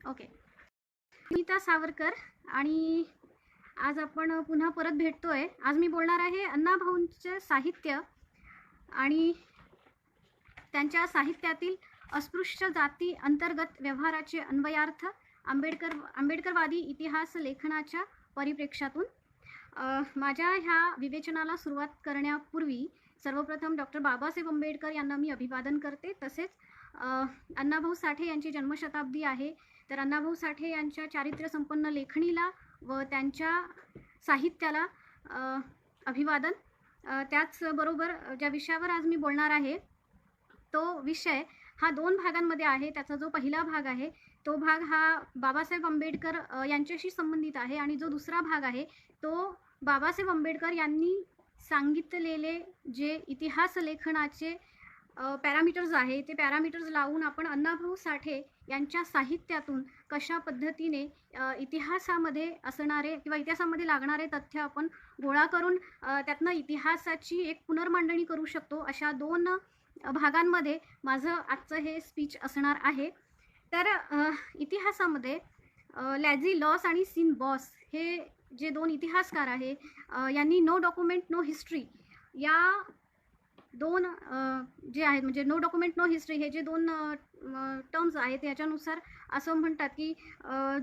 Okay. Nita Savarkar आणि आज आपण पुन्हा परत भेटतोय. आज मी बोलणार आहे अण्णाभाऊंचे साहित्य आणि त्यांच्या साहित्यातील अस्पृश्य जाती अंतर्गत व्यवहाराचे अन्वयार्थ आंबेडकरवादी इतिहास लेखनाच्या परिप्रेक्ष्यातून. माझ्या ह्या विवेचनाला सुरुवात करण्यापूर्वी सर्वप्रथम डॉक्टर बाबासाहेब आंबेडकर यांना मी अभिवादन करते. तसेच अण्णाभाऊ साठे यांची जन्मशताब्दी आहे, तर अण्णाभाऊ साठे यांच्या चारित्र्यसंपन्न लेखणीला व त्यांच्या साहित्याला अभिवादन. त्याचबरोबर ज्या विषयावर आज मी बोलणार आहे तो विषय हा 2 भागांमध्ये आहे. त्याचा जो पहिला भाग आहे तो भाग हा बाबासाहेब आंबेडकर यांच्याशी संबंधित आहे आणि जो दुसरा भाग आहे तो बाबासाहेब आंबेडकर यांनी सांगितलेले जे इतिहास लेखनाचे पॅरामीटर्स आहे ते पॅरामीटर्स लावून आपण अण्णाभाऊ साठे यांच्या साहित्यातून कशा पद्धतीने इतिहासामध्ये असणारे किंवा इतिहासामध्ये लागणारे तथ्य आपण गोळा करून त्यातनं इतिहासाची एक पुनर्मांडणी करू शकतो, अशा 2 भागांमध्ये माझं आजचं हे स्पीच असणार आहे. तर इतिहासामध्ये लॅझी लॉस आणि सीन बॉस हे जे 2 इतिहासकार आहे यांनी नो डॉक्युमेंट नो हिस्ट्री या 2 जे आहेत, म्हणजे नो डॉक्युमेंट नो हिस्ट्री हे जे 2 टर्म्स आहेत याच्यानुसार असं म्हणतात की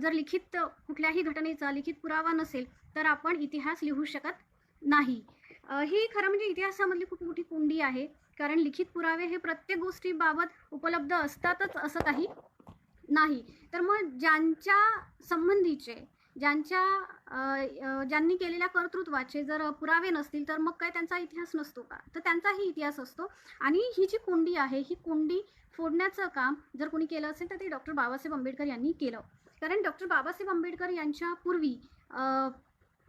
जर लिखित कुठल्याही घटनेचा लिखित पुरावा नसेल तर आपण इतिहास लिहू शकत नाही. ही खरं म्हणजे इतिहासामधली खूप मोठी कोंडी आहे, कारण लिखित पुरावे हे प्रत्येक गोष्टीबाबत उपलब्ध असतातच असं काही नाही. तर मग ज्यांच्या संबंधीचे ज्यांनी केलेल्या कर्तृत्वाचे जर पुरावे नसतील तर मग काय त्यांचा इतिहास नसतो का? तर त्यांचाही इतिहास असतो. आणि ही जी कोंडी आहे ही कोंडी फोडण्याचं काम जर कोणी केलं असेल तर ते डॉक्टर बाबासाहेब आंबेडकर यांनी केलं. कारण डॉक्टर बाबासाहेब आंबेडकर यांच्या पूर्वी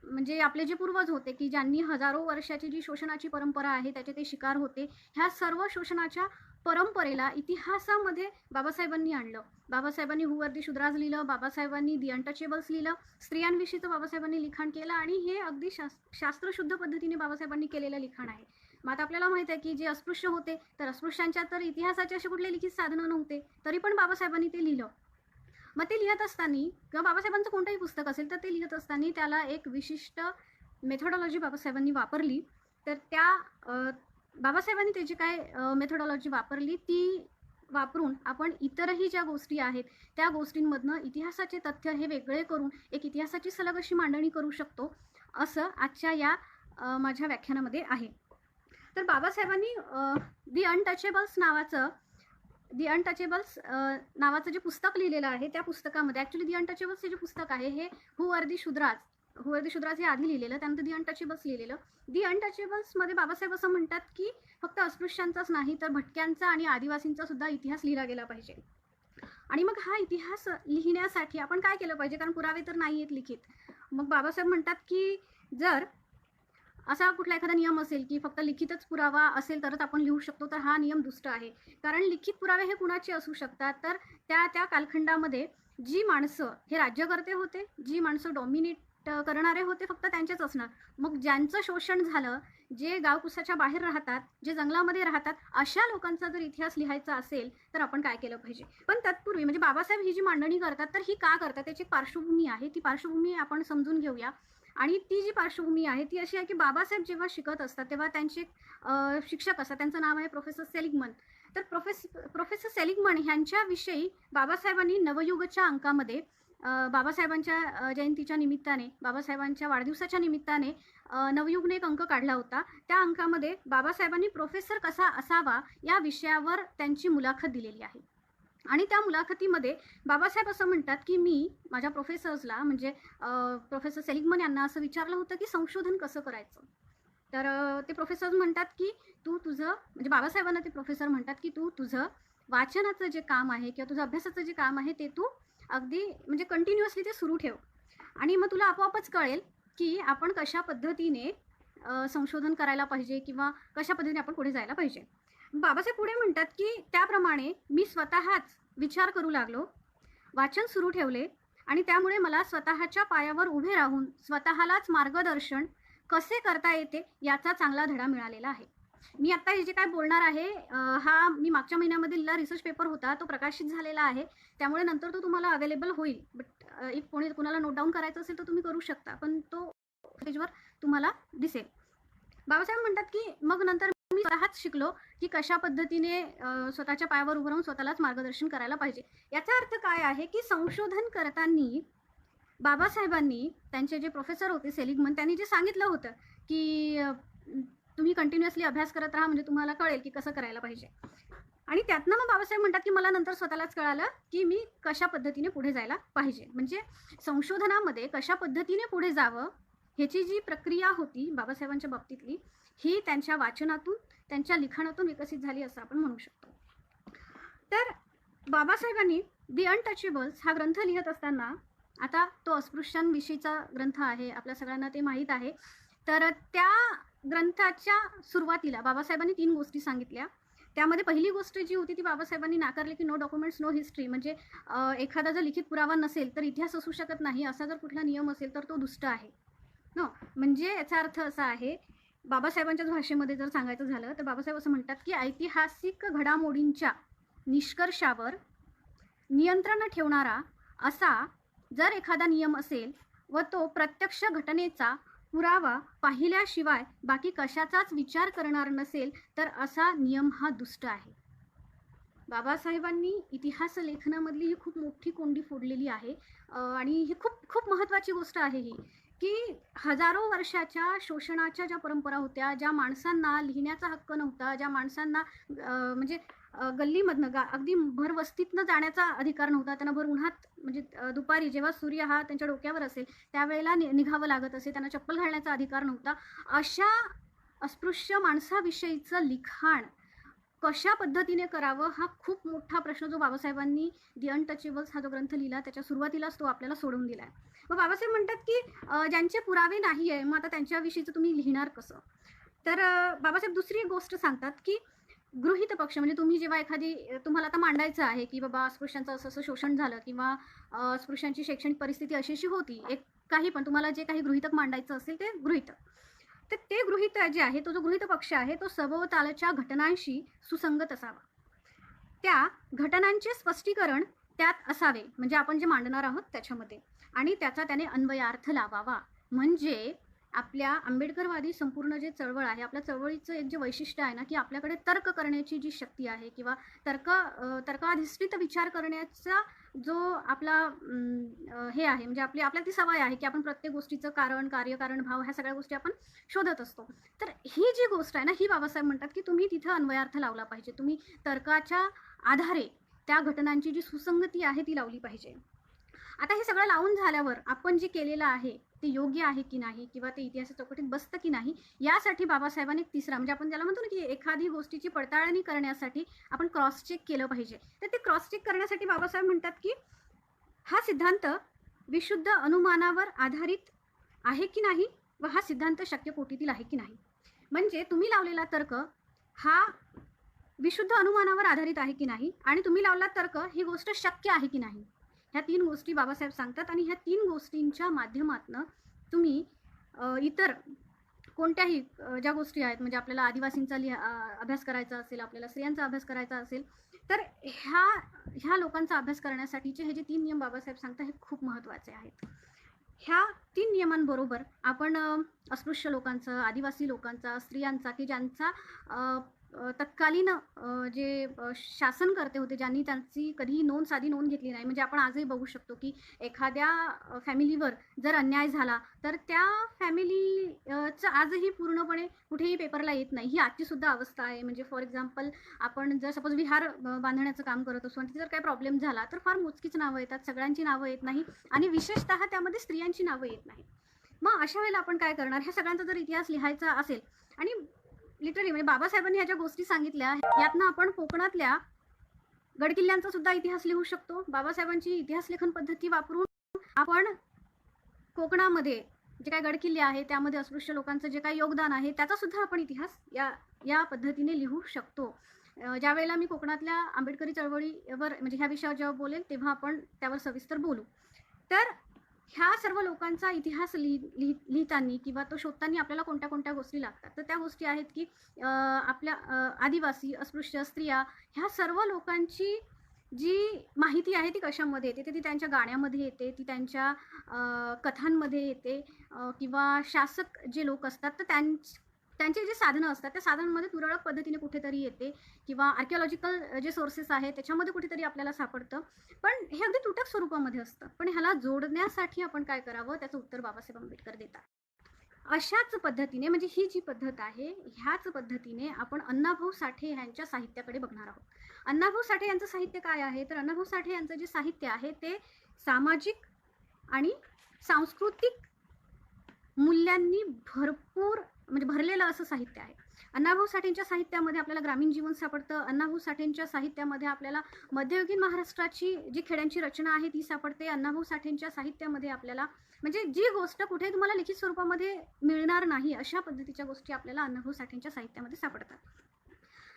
म्हणजे आपले जे पूर्वज होते की ज्यांनी हजारो वर्षाची जी शोषणाची परंपरा आहे त्याचे ते शिकार होते, ह्या सर्व शोषणाच्या परंपरेला इतिहासामध्ये बाबासाहेबांनी आणलं. बाबासाहेबांनी हू वर दी शुद्राज लिहिलं, बाबासाहेबांनी दी अनटचेबल्स लिहिलं, स्त्रियांविषयीचं बाबासाहेबांनी लिखाण केलं आणि हे अगदी शास्त्रशुद्ध पद्धतीने बाबासाहेबांनी केलेलं लिखाण आहे. मग आता आपल्याला माहिती आहे की जे अस्पृश्य होते तर अस्पृश्यांच्या तर इतिहासाचे असे कुठले लिखित साधनं नव्हते, तरी पण बाबासाहेबांनी ते लिहिलं. मग ते लिहित असताना किंवा बाबासाहेबांचं कोणतंही पुस्तक असेल तर ते लिहित असताना त्याला एक विशिष्ट मेथोडॉलॉजी बाबासाहेबांनी वापरली. तर त्या बाबासाहेबांनी त्याची काय मेथोडॉलॉजी वापरली ती वापरून आपण इतरही ज्या गोष्टी आहेत त्या गोष्टींमधनं इतिहासाचे तथ्य हे वेगळे करून एक इतिहासाची सलग अशी मांडणी करू शकतो, असं आजच्या या माझ्या व्याख्यानामध्ये आहे. तर बाबासाहेबांनी दी अनटचेबल्स नावाचं जे पुस्तक लिहिलेलं आहे त्या पुस्तकामध्ये ॲक्च्युली दी अनटचेबल्स हे जे पुस्तक आहे हे हू वर दी शुद्राज हे आधी लिहिलेलं, त्यानंतर दी अनटचेबल्स लिहिलेलं. दी अनटचेबल्समध्ये बाबासाहेब असं म्हणतात की फक्त अस्पृश्यांचाच नाही तर भटक्यांचा आणि आदिवासींचा सुद्धा इतिहास लिहिला गेला पाहिजे. आणि मग हा इतिहास लिहिण्यासाठी आपण काय केलं पाहिजे, कारण पुरावे तर नाही आहेत लिखित. मग बाबासाहेब म्हणतात की जर असा कुठला एखादा नियम असेल की फक्त लिखितच पुरावा असेल तरच आपण लिहू शकतो, तर हा नियम दुष्ट आहे. कारण लिखित पुरावे हे कुणाचे असू शकतात, तर त्या कालखंडामध्ये जी माणसं हे राज्यकर्ते होते, जी माणसं डॉमिनेट करणारे होते फक्त त्यांचेच असणार. मग ज्यांचं शोषण झालं, जे गावकुसाच्या बाहेर राहतात, जे जंगलामध्ये राहतात, अशा लोकांचा जर इतिहास लिहायचा असेल तर आपण काय केलं पाहिजे. पण तत्पूर्वी म्हणजे बाबासाहेब ही जी मांडणी करतात तर ही का करतात त्याची पार्श्वभूमी आहे, ती पार्श्वभूमी आपण समजून घेऊया. आणि ती जी पार्श्वभूमी आहे ती अशी आहे की बाबासाहेब जेव्हा शिकत असतात तेव्हा त्यांचे शिक्षक असतात, त्यांचं नाव आहे प्रोफेसर सेलिगमन. तर प्रोफेसर सेलिगमन ह्यांच्याविषयी बाबासाहेबांनी नवयुगच्या अंकामध्ये बाबासाहेबांच्या जयंतीच्या निमित्ताने, बाबासाहेबांच्या वाढदिवसाच्या निमित्ताने नवयुगने एक अंक काढला होता. त्या अंकामध्ये बाबासाहेबांनी प्रोफेसर कसा असावा या विषयावर त्यांची मुलाखत दिलेली आहे. आणि त्या मुलाखतीमध्ये बाबासाहेब असं म्हणतात की मी माझ्या प्रोफेसर्सला म्हणजे प्रोफेसर सेलिगमन यांना असं विचारलं होतं की संशोधन कसं करायचं. तर ते प्रोफेसर्स म्हणतात की तू तुझं म्हणजे बाबासाहेबांना ते प्रोफेसर म्हणतात की तू तुझं वाचनाचं जे काम आहे किंवा तुझं अभ्यासाचं जे काम आहे ते तू अगदी म्हणजे कंटिन्युअसली ते सुरू ठेव आणि मग तुला आपोआपच कळेल की आपण कशा पद्धतीने संशोधन करायला पाहिजे किंवा कशा पद्धतीने आपण पुढे जायला पाहिजे. बाबासाहेब पुढे म्हणतात की त्याप्रमाणे मी स्वतःच विचार करू लागलो, वाचन सुरू ठेवले आणि त्यामुळे मला स्वतःच्या पायावर उभे राहून स्वतःलाच मार्गदर्शन कसे करता येते याचा चांगला धडा मिळालेला आहे. मी आता हे जे काय बोलणार आहे हा मी मागच्या महिन्यामध्ये लिहिलेला रिसर्च पेपर होता, तो प्रकाशित झालेला आहे. त्यामुळे नंतर तो तुम्हाला अवेलेबल होईल. बट इफ कुणाला नोट डाऊन करायचं असेल तर तुम्ही करू शकता, पण तो पेजवर तुम्हाला दिसेल. बाबासाहेब म्हणतात की मग नंतर मी स्वतःच शिकलो की कशा पद्धतीने स्वतःच्या पायावर उभं राहून स्वतःलाच मार्गदर्शन करायला पाहिजे. याचा अर्थ काय आहे की संशोधन करताना बाबासाहेबांनी त्यांचे जे प्रोफेसर होते सेलिगमन, त्यांनी जे सांगितलं होतं की तुम्ही कंटिन्युअसली अभ्यास करत राहा, म्हणजे तुम्हाला कळेल की कसं करायला पाहिजे. आणि त्यातनं मग बाबासाहेब म्हणतात की मला नंतर स्वतःलाच कळालं की मी कशा पद्धतीने पुढे जायला पाहिजे. म्हणजे संशोधनामध्ये कशा पद्धतीने पुढे जावं ह्याची जी प्रक्रिया होती बाबासाहेबांच्या बाबतीतली, ही त्यांच्या वाचनातून, त्यांच्या लिखाणातून विकसित झाली असं आपण म्हणू शकतो. तर बाबासाहेबांनी दी अनटचेबल्स हा ग्रंथ लिहित असताना, आता तो अस्पृश्यांविषयीचा ग्रंथ आहे, आपल्या सगळ्यांना ते माहीत आहे. तर त्या ग्रंथाच्या सुरुवातीला बाबासाहेबांनी 3 गोष्टी सांगितल्या. त्यामध्ये पहिली गोष्ट जी होती ती बाबासाहेबांनी नाकारली की नो डॉक्युमेंट्स नो हिस्ट्री. म्हणजे एखादा जर लिखित पुरावा नसेल तर इतिहास असू शकत नाही, असा जर कुठला नियम असेल तर तो दुष्ट आहे. नो, म्हणजे याचा अर्थ असा आहे, बाबासाहेबांच्याच भाषेमध्ये जर सांगायचं झालं तर बाबासाहेब असं म्हणतात की ऐतिहासिक घडामोडींच्या निष्कर्षावर नियंत्रण ठेवणारा असा जर एखादा नियम असेल व तो प्रत्यक्ष घटनेचा पुरावा पाहिल्याशिवाय बाकी कशाचाच विचार करणार नसेल तर असा नियम हा दुष्ट आहे. बाबासाहेबांनी इतिहास लेखनामधली ही खूप मोठी कोंडी फोडलेली आहे. आणि ही खूप खूप महत्त्वाची गोष्ट आहे ही, की हजारो वर्षाच्या शोषणाच्या ज्या परंपरा होत्या, ज्या माणसांना लिहिण्याचा हक्क नव्हता, ज्या माणसांना म्हणजे गल्लीमधनं अगदी भर वस्तीतनं जाण्याचा अधिकार नव्हता, त्यांना भर उन्हात म्हणजे दुपारी जेव्हा सूर्य हा त्यांच्या डोक्यावर असेल त्यावेळेला निघावं लागत असे, त्यांना चप्पल घालण्याचा अधिकार नव्हता. अशा अस्पृश्य माणसाविषयीचं लिखाण कशा पद्धतीने करावं हा खूप मोठा प्रश्न जो बाबासाहेबांनी दी अनटचेबल्स हा जो ग्रंथ लिहिला त्याच्या सुरुवातीलाच तो आपल्याला सोडून दिला आहे. मग बाबासाहेब म्हणतात की ज्यांचे पुरावे नाही आहे मग आता त्यांच्याविषयीचं तुम्ही लिहिणार कसं. तर बाबासाहेब दुसरी एक गोष्ट सांगतात की गृहीत पक्ष, म्हणजे तुम्ही जेव्हा एखादी तुम्हाला आता मांडायचं आहे की बाबा अस्पृश्यांचं असं असं शोषण झालं किंवा अस्पृश्यांची शैक्षणिक परिस्थिती अशी अशी होती, एक काही पण तुम्हाला जे काही गृहीतक मांडायचं असेल ते गृहीतक, तर ते गृहीत जे आहे, तो जो गृहीत पक्ष आहे तो सभोवतालच्या घटनांशी सुसंगत असावा. त्या घटनांचे स्पष्टीकरण त्यात असावे, म्हणजे आपण जे मांडणार आहोत त्याच्यामध्ये, आणि त्याचा त्याने अन्वयार्थ लावावा. म्हणजे आपल्या आंबेडकरवादी संपूर्ण जे चळवळ आहे, आपल्या चळवळीचं एक जे वैशिष्ट्य आहे ना, की आपल्याकडे तर्क करण्याची जी शक्ती आहे किंवा तर्काधिष्ठित विचार करण्याचा जो आपला हे आहे, म्हणजे आपल्याला ती सवय आहे की आपण प्रत्येक गोष्टीचं कारण, कार्य, कारण, भाव ह्या सगळ्या गोष्टी आपण शोधत असतो. तर ही जी गोष्ट आहे ना, ही बाबासाहेब म्हणतात की तुम्ही तिथं अन्वयार्थ लावला पाहिजे. तुम्ही तर्काच्या आधारे त्या घटनांची जी सुसंगती आहे ती लावली पाहिजे. आता हे सगळं लावून झाल्यावर आपण जे केलेलं आहे ते योग्य आहे की नाही किंवा ते इतिहासाच्या चौकटीत बसतं की नाही, यासाठी बाबासाहेबांनी तिसरा, म्हणजे आपण ज्याला म्हणतो ना की एखादी गोष्टीची पडताळणी करण्यासाठी आपण क्रॉस चेक केलं पाहिजे. तर ते क्रॉस चेक करण्यासाठी बाबासाहेब म्हणतात की हा सिद्धांत विशुद्ध अनुमानावर आधारित आहे की नाही व हा सिद्धांत शक्य कोटीतील आहे की नाही. म्हणजे तुम्ही लावलेला तर्क हा विशुद्ध अनुमानावर आधारित आहे की नाही आणि तुम्ही लावला तर्क ही गोष्ट शक्य आहे की नाही. ह्या 3 गोष्टी बाबासाहेब सांगतात आणि ह्या 3 गोष्टींच्या माध्यमातनं तुम्ही इतर कोणत्याही ज्या गोष्टी आहेत, म्हणजे आपल्याला आदिवासींचा अभ्यास करायचा असेल, आपल्याला स्त्रियांचा अभ्यास करायचा असेल, तर ह्या लोकांचा अभ्यास करण्यासाठीचे हे जे 3 नियम बाबासाहेब सांगतात हे खूप महत्त्वाचे आहेत. ह्या 3 नियमांबरोबर आपण अस्पृश्य लोकांचं, आदिवासी लोकांचा, स्त्रियांचा, की ज्यांचा तत्कालीन जे शासनकर्ते होते, ज्यांनी त्यांची कधीही साधी नोंद घेतली नाही. म्हणजे आपण आजही बघू शकतो की एखाद्या फॅमिलीवर जर अन्याय झाला तर त्या फॅमिलीचं आजही पूर्णपणे कुठेही पेपरला येत नाही. ही आजची सुद्धा अवस्था आहे. म्हणजे फॉर एक्झाम्पल आपण जर सपोज विहार बांधण्याचं काम करत असू आणि तिथे जर काही प्रॉब्लेम झाला तर फार मोजकीच नावं येतात, सगळ्यांची नावं येत नाही आणि विशेषतः त्यामध्ये स्त्रियांची नावं येत नाही. मग अशा वेळेला आपण काय करणार, ह्या सगळ्यांचा जर इतिहास लिहायचा असेल आणि लिटरली म्हणजे बाबासाहेबांनी ह्या ज्या गोष्टी सांगितल्या यातनं आपण कोकणातल्या गडकिल्ल्यांचा सुद्धा इतिहास लिहू शकतो. बाबासाहेबांची इतिहास लेखन पद्धती वापरून आपण कोकणामध्ये जे काही गडकिल्ले आहे त्यामध्ये अस्पृश्य लोकांचं जे काही योगदान आहे त्याचा सुद्धा आपण इतिहास या पद्धतीने लिहू शकतो. ज्या वेळेला मी कोकणातल्या आंबेडकरी चळवळीवर म्हणजे ह्या विषयावर जेव्हा बोलेल तेव्हा आपण त्यावर सविस्तर बोलू. तर ह्या सर्व लोकांचा इतिहास लिहिताना किंवा तो शोधताना आपल्याला कोणत्या कोणत्या गोष्टी लागतात, तर त्या गोष्टी आहेत की आपल्या आदिवासी, अस्पृश्य, स्त्रिया ह्या सर्व लोकांची जी माहिती आहे ती कशामध्ये येते, तर ती त्यांच्या गाण्यामध्ये येते, ती त्यांच्या कथांमध्ये येते, किंवा शासक जे लोक असतात तर त्यांचे जे साधनं असतात त्या साधनांमध्ये तुरळक पद्धतीने कुठेतरी येते, किंवा आर्किओलॉजिकल जे सोर्सेस आहेत त्याच्यामध्ये कुठेतरी आपल्याला सापडतं. पण हे अगदी तुटक स्वरूपामध्ये असतं. पण ह्याला जोडण्यासाठी आपण काय करावं, त्याचं उत्तर बाबासाहेब आंबेडकर देतात. अशाच पद्धतीने म्हणजे ही जी पद्धत आहे, ह्याच पद्धतीने आपण अण्णाभाऊ साठे यांच्या साहित्याकडे बघणार आहोत. अण्णाभाऊ साठे यांचं साहित्य काय आहे, तर अण्णाभाऊ साठे यांचं जे साहित्य आहे ते सामाजिक आणि सांस्कृतिक मूल्यांनी भरपूर म्हणजे भरलेलं असं साहित्य आहे. अण्णाभाऊ साठेंच्या साहित्यामध्ये आपल्याला ग्रामीण जीवन सापडतं. अण्णाभाऊ साठेंच्या साहित्यामध्ये आपल्याला मध्ययुगीन महाराष्ट्राची जी खेड्यांची रचना आहे ती सापडते. अण्णाभाऊ साठेंच्या साहित्यामध्ये आपल्याला म्हणजे जी गोष्ट कुठे तुम्हाला लिखित स्वरूपामध्ये मिळणार नाही अशा पद्धतीच्या गोष्टी आपल्याला अण्णाभाऊ साठेंच्या साहित्यामध्ये सापडतात.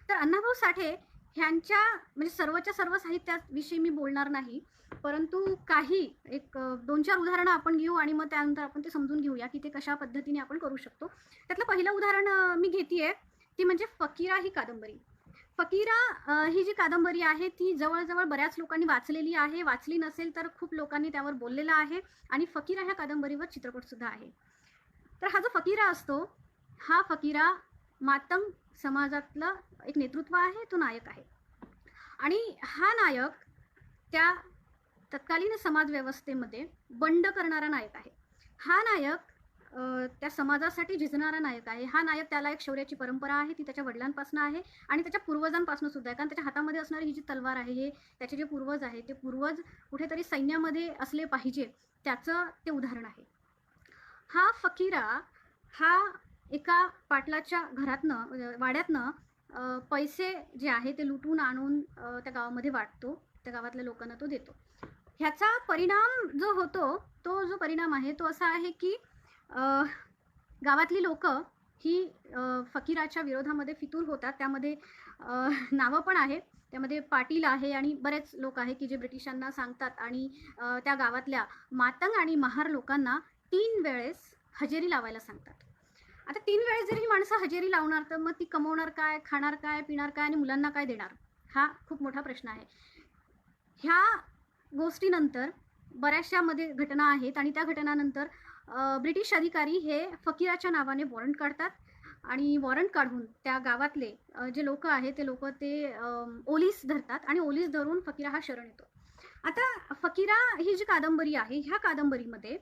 तर अण्णाभाऊ साठे ह्यांच्या म्हणजे सर्वच्या सर्व साहित्याविषयी मी बोलणार नाही, परंतु काही एक 2-4 उदाहरणं आपण घेऊ आणि मग त्यानंतर आपण ते समजून घेऊया की ते कशा पद्धतीने आपण करू शकतो. त्यातलं पहिलं उदाहरण मी घेते आहे, ती म्हणजे फकीरा ही कादंबरी. फकीरा ही जी कादंबरी आहे ती जवळजवळ बऱ्याच लोकांनी वाचलेली आहे. वाचली नसेल तर खूप लोकांनी त्यावर बोललेलं आहे आणि फकीरा ह्या कादंबरीवर चित्रपटसुद्धा आहे. तर हा जो फकीरा असतो, हा फकीरा मातंग समाजातलं एक नेतृत्व आहे, तो नायक आहे. आणि हा नायक त्या तत्कालीन समाज व्यवस्थेमध्ये बंड करणारा नायक आहे. हा नायक त्या समाजासाठी झिजणारा नायक आहे. हा नायक, त्याला एक शौर्याची परंपरा आहे, ती त्याच्या वडिलांपासून आहे आणि त्याच्या पूर्वजांपासून सुद्धा आहे. कारण त्याच्या हातामध्ये असणारी ही जी तलवार आहे, हे त्याचे जे पूर्वज आहे ते पूर्वज कुठेतरी सैन्यामध्ये असले पाहिजे त्याचं ते उदाहरण आहे. हा फकीरा हा एका पाटलाच्या घरातनं वाड्यातनं पैसे जे आहे ते लुटून आणून त्या गावामध्ये वाटतो, त्या गावातल्या लोकांना तो देतो. ह्याचा परिणाम जो होतो, तो जो परिणाम आहे तो असा आहे की गावातली लोकं ही फकीराच्या विरोधामध्ये फितूर होतात. त्यामध्ये नावं पण आहेत. त्यामध्ये पाटील आहे आणि बरेच लोक आहे की जे ब्रिटिशांना सांगतात आणि त्या गावातल्या मातंग आणि महार लोकांना 3 वेळेस हजेरी लावायला सांगतात. आता 3 वेळेस जर ही माणसं हजेरी लावणार तर मग ती कमवणार काय, खाणार काय, पिणार काय आणि मुलांना काय देणार, हा खूप मोठा प्रश्न आहे. ह्या गोष्टीनंतर बऱ्याचशामध्ये घटना आहेत आणि त्या घटनानंतर ब्रिटिश अधिकारी हे फकीराच्या नावाने वॉरंट काढतात आणि वॉरंट काढून त्या गावातले जे लोक आहेत ते लोक ते ओलीस धरतात आणि ओलीस धरून फकीरा हा शरण येतो. आता फकीरा ही जी कादंबरी आहे, ह्या कादंबरीमध्ये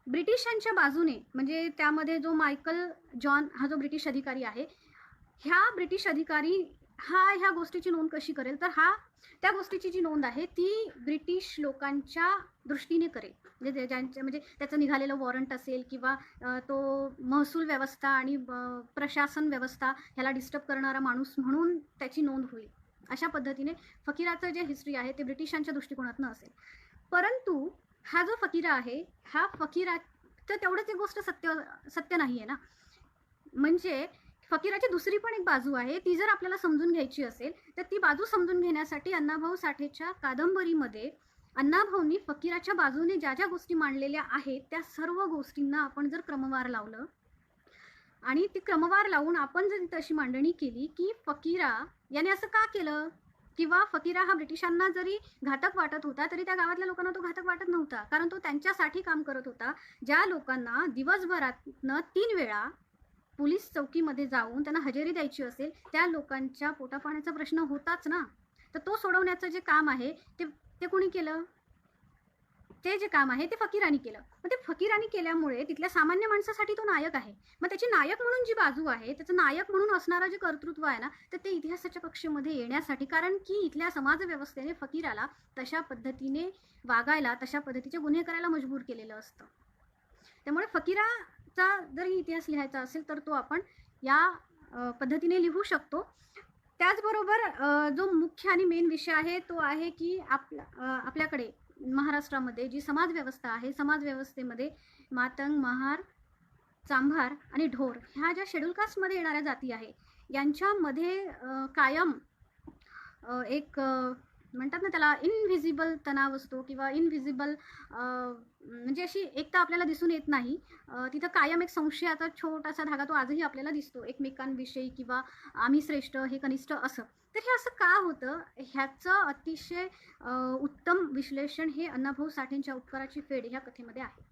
ब्रिटिशांच्या बाजूने म्हणजे त्यामध्ये जो मायकल जॉन हा जो ब्रिटिश अधिकारी आहे, ह्या ब्रिटिश अधिकारी हा ह्या गोष्टीची नोंद कशी करेल, तर हा त्या गोष्टीची जी नोंद आहे ती ब्रिटिश लोकांच्या दृष्टीने करेल. म्हणजे ज्यांच्या म्हणजे त्याचं निघालेलं वॉरंट असेल किंवा तो महसूल व्यवस्था आणि प्रशासन व्यवस्था ह्याला डिस्टर्ब करणारा माणूस म्हणून त्याची नोंद होईल. अशा पद्धतीने फकीराचं जे हिस्ट्री आहे ते ब्रिटिशांच्या दृष्टिकोनातनं असेल. परंतु हा जो फकीरा आहे, हा फकीराचं तेवढंच एक गोष्ट सत्य नाही आहे ना. म्हणजे फकीराची दुसरी पण एक बाजू आहे, ती जर आपल्याला समजून घ्यायची असेल तर ती बाजू समजून घेण्यासाठी अण्णाभाऊ साठेच्या कादंबरीमध्ये अण्णाभाऊंनी फकीराच्या बाजूने ज्या ज्या गोष्टी मांडलेल्या आहेत त्या सर्व गोष्टींना आपण जर क्रमवार लावलं आणि ती क्रमवार लावून आपण जर तशी मांडणी केली की फकीरा याने असं का केलं, किंवा फकीरा हा ब्रिटिशांना जरी घातक वाटत होता तरी त्या गावातल्या लोकांना तो घातक वाटत नव्हता, कारण तो त्यांच्यासाठी काम करत होता. ज्या लोकांना दिवसभरातनं 3 वेळा पोलीस चौकीमध्ये जाऊन त्यांना हजेरी द्यायची असेल, त्या लोकांच्या पोटापाण्याचा प्रश्न होताच ना. तर तो सोडवण्याचं जे काम आहे ते कोणी केलं, ते जे काम आहे ते फकीरांनी केलं. मग ते फकीरांनी केल्यामुळे तिथल्या सामान्य माणसासाठी तो नायक आहे. मग त्याची नायक म्हणून जी बाजू आहे, त्याचं नायक म्हणून असणारं जे कर्तृत्व आहे ना, तर ते इतिहासाच्या कक्षेमध्ये येण्यासाठी, कारण की इथल्या समाजव्यवस्थेने फकीराला तशा पद्धतीने वागायला, तशा पद्धतीचे गुन्हे करायला मजबूर केलेलं असतं. त्यामुळे फकीराचा जरी इतिहास लिहायचा असेल तर तो आपण या पद्धतीने लिहू शकतो. त्याचबरोबर जो मुख्य आणि मेन विषय आहे तो आहे की आपल्याकडे महाराष्ट्रामध्ये जी समाजव्यवस्था आहे, समाजव्यवस्थेमध्ये मातंग, महार, चांभार आणि ढोर ह्या ज्या शेड्यूल कास्टमध्ये येणाऱ्या जाती आहे यांच्यामध्ये कायम एक म्हणतात ना त्याला इनव्हिजिबल तणाव असतो किंवा इनव्हिजिबल म्हणजे अशी एक तर आपल्याला दिसून येत नाही, तिथं कायम एक संशयाचा छोटासा धागा तो आजही आपल्याला दिसतो एकमेकांविषयी किंवा आम्ही श्रेष्ठ हे कनिष्ठ असं. तर हे असं का होतं ह्याचं अतिशय उत्तम विश्लेषण हे अण्णाभाऊ साठेंच्या उपकाराची फेड ह्या कथेमध्ये आहे.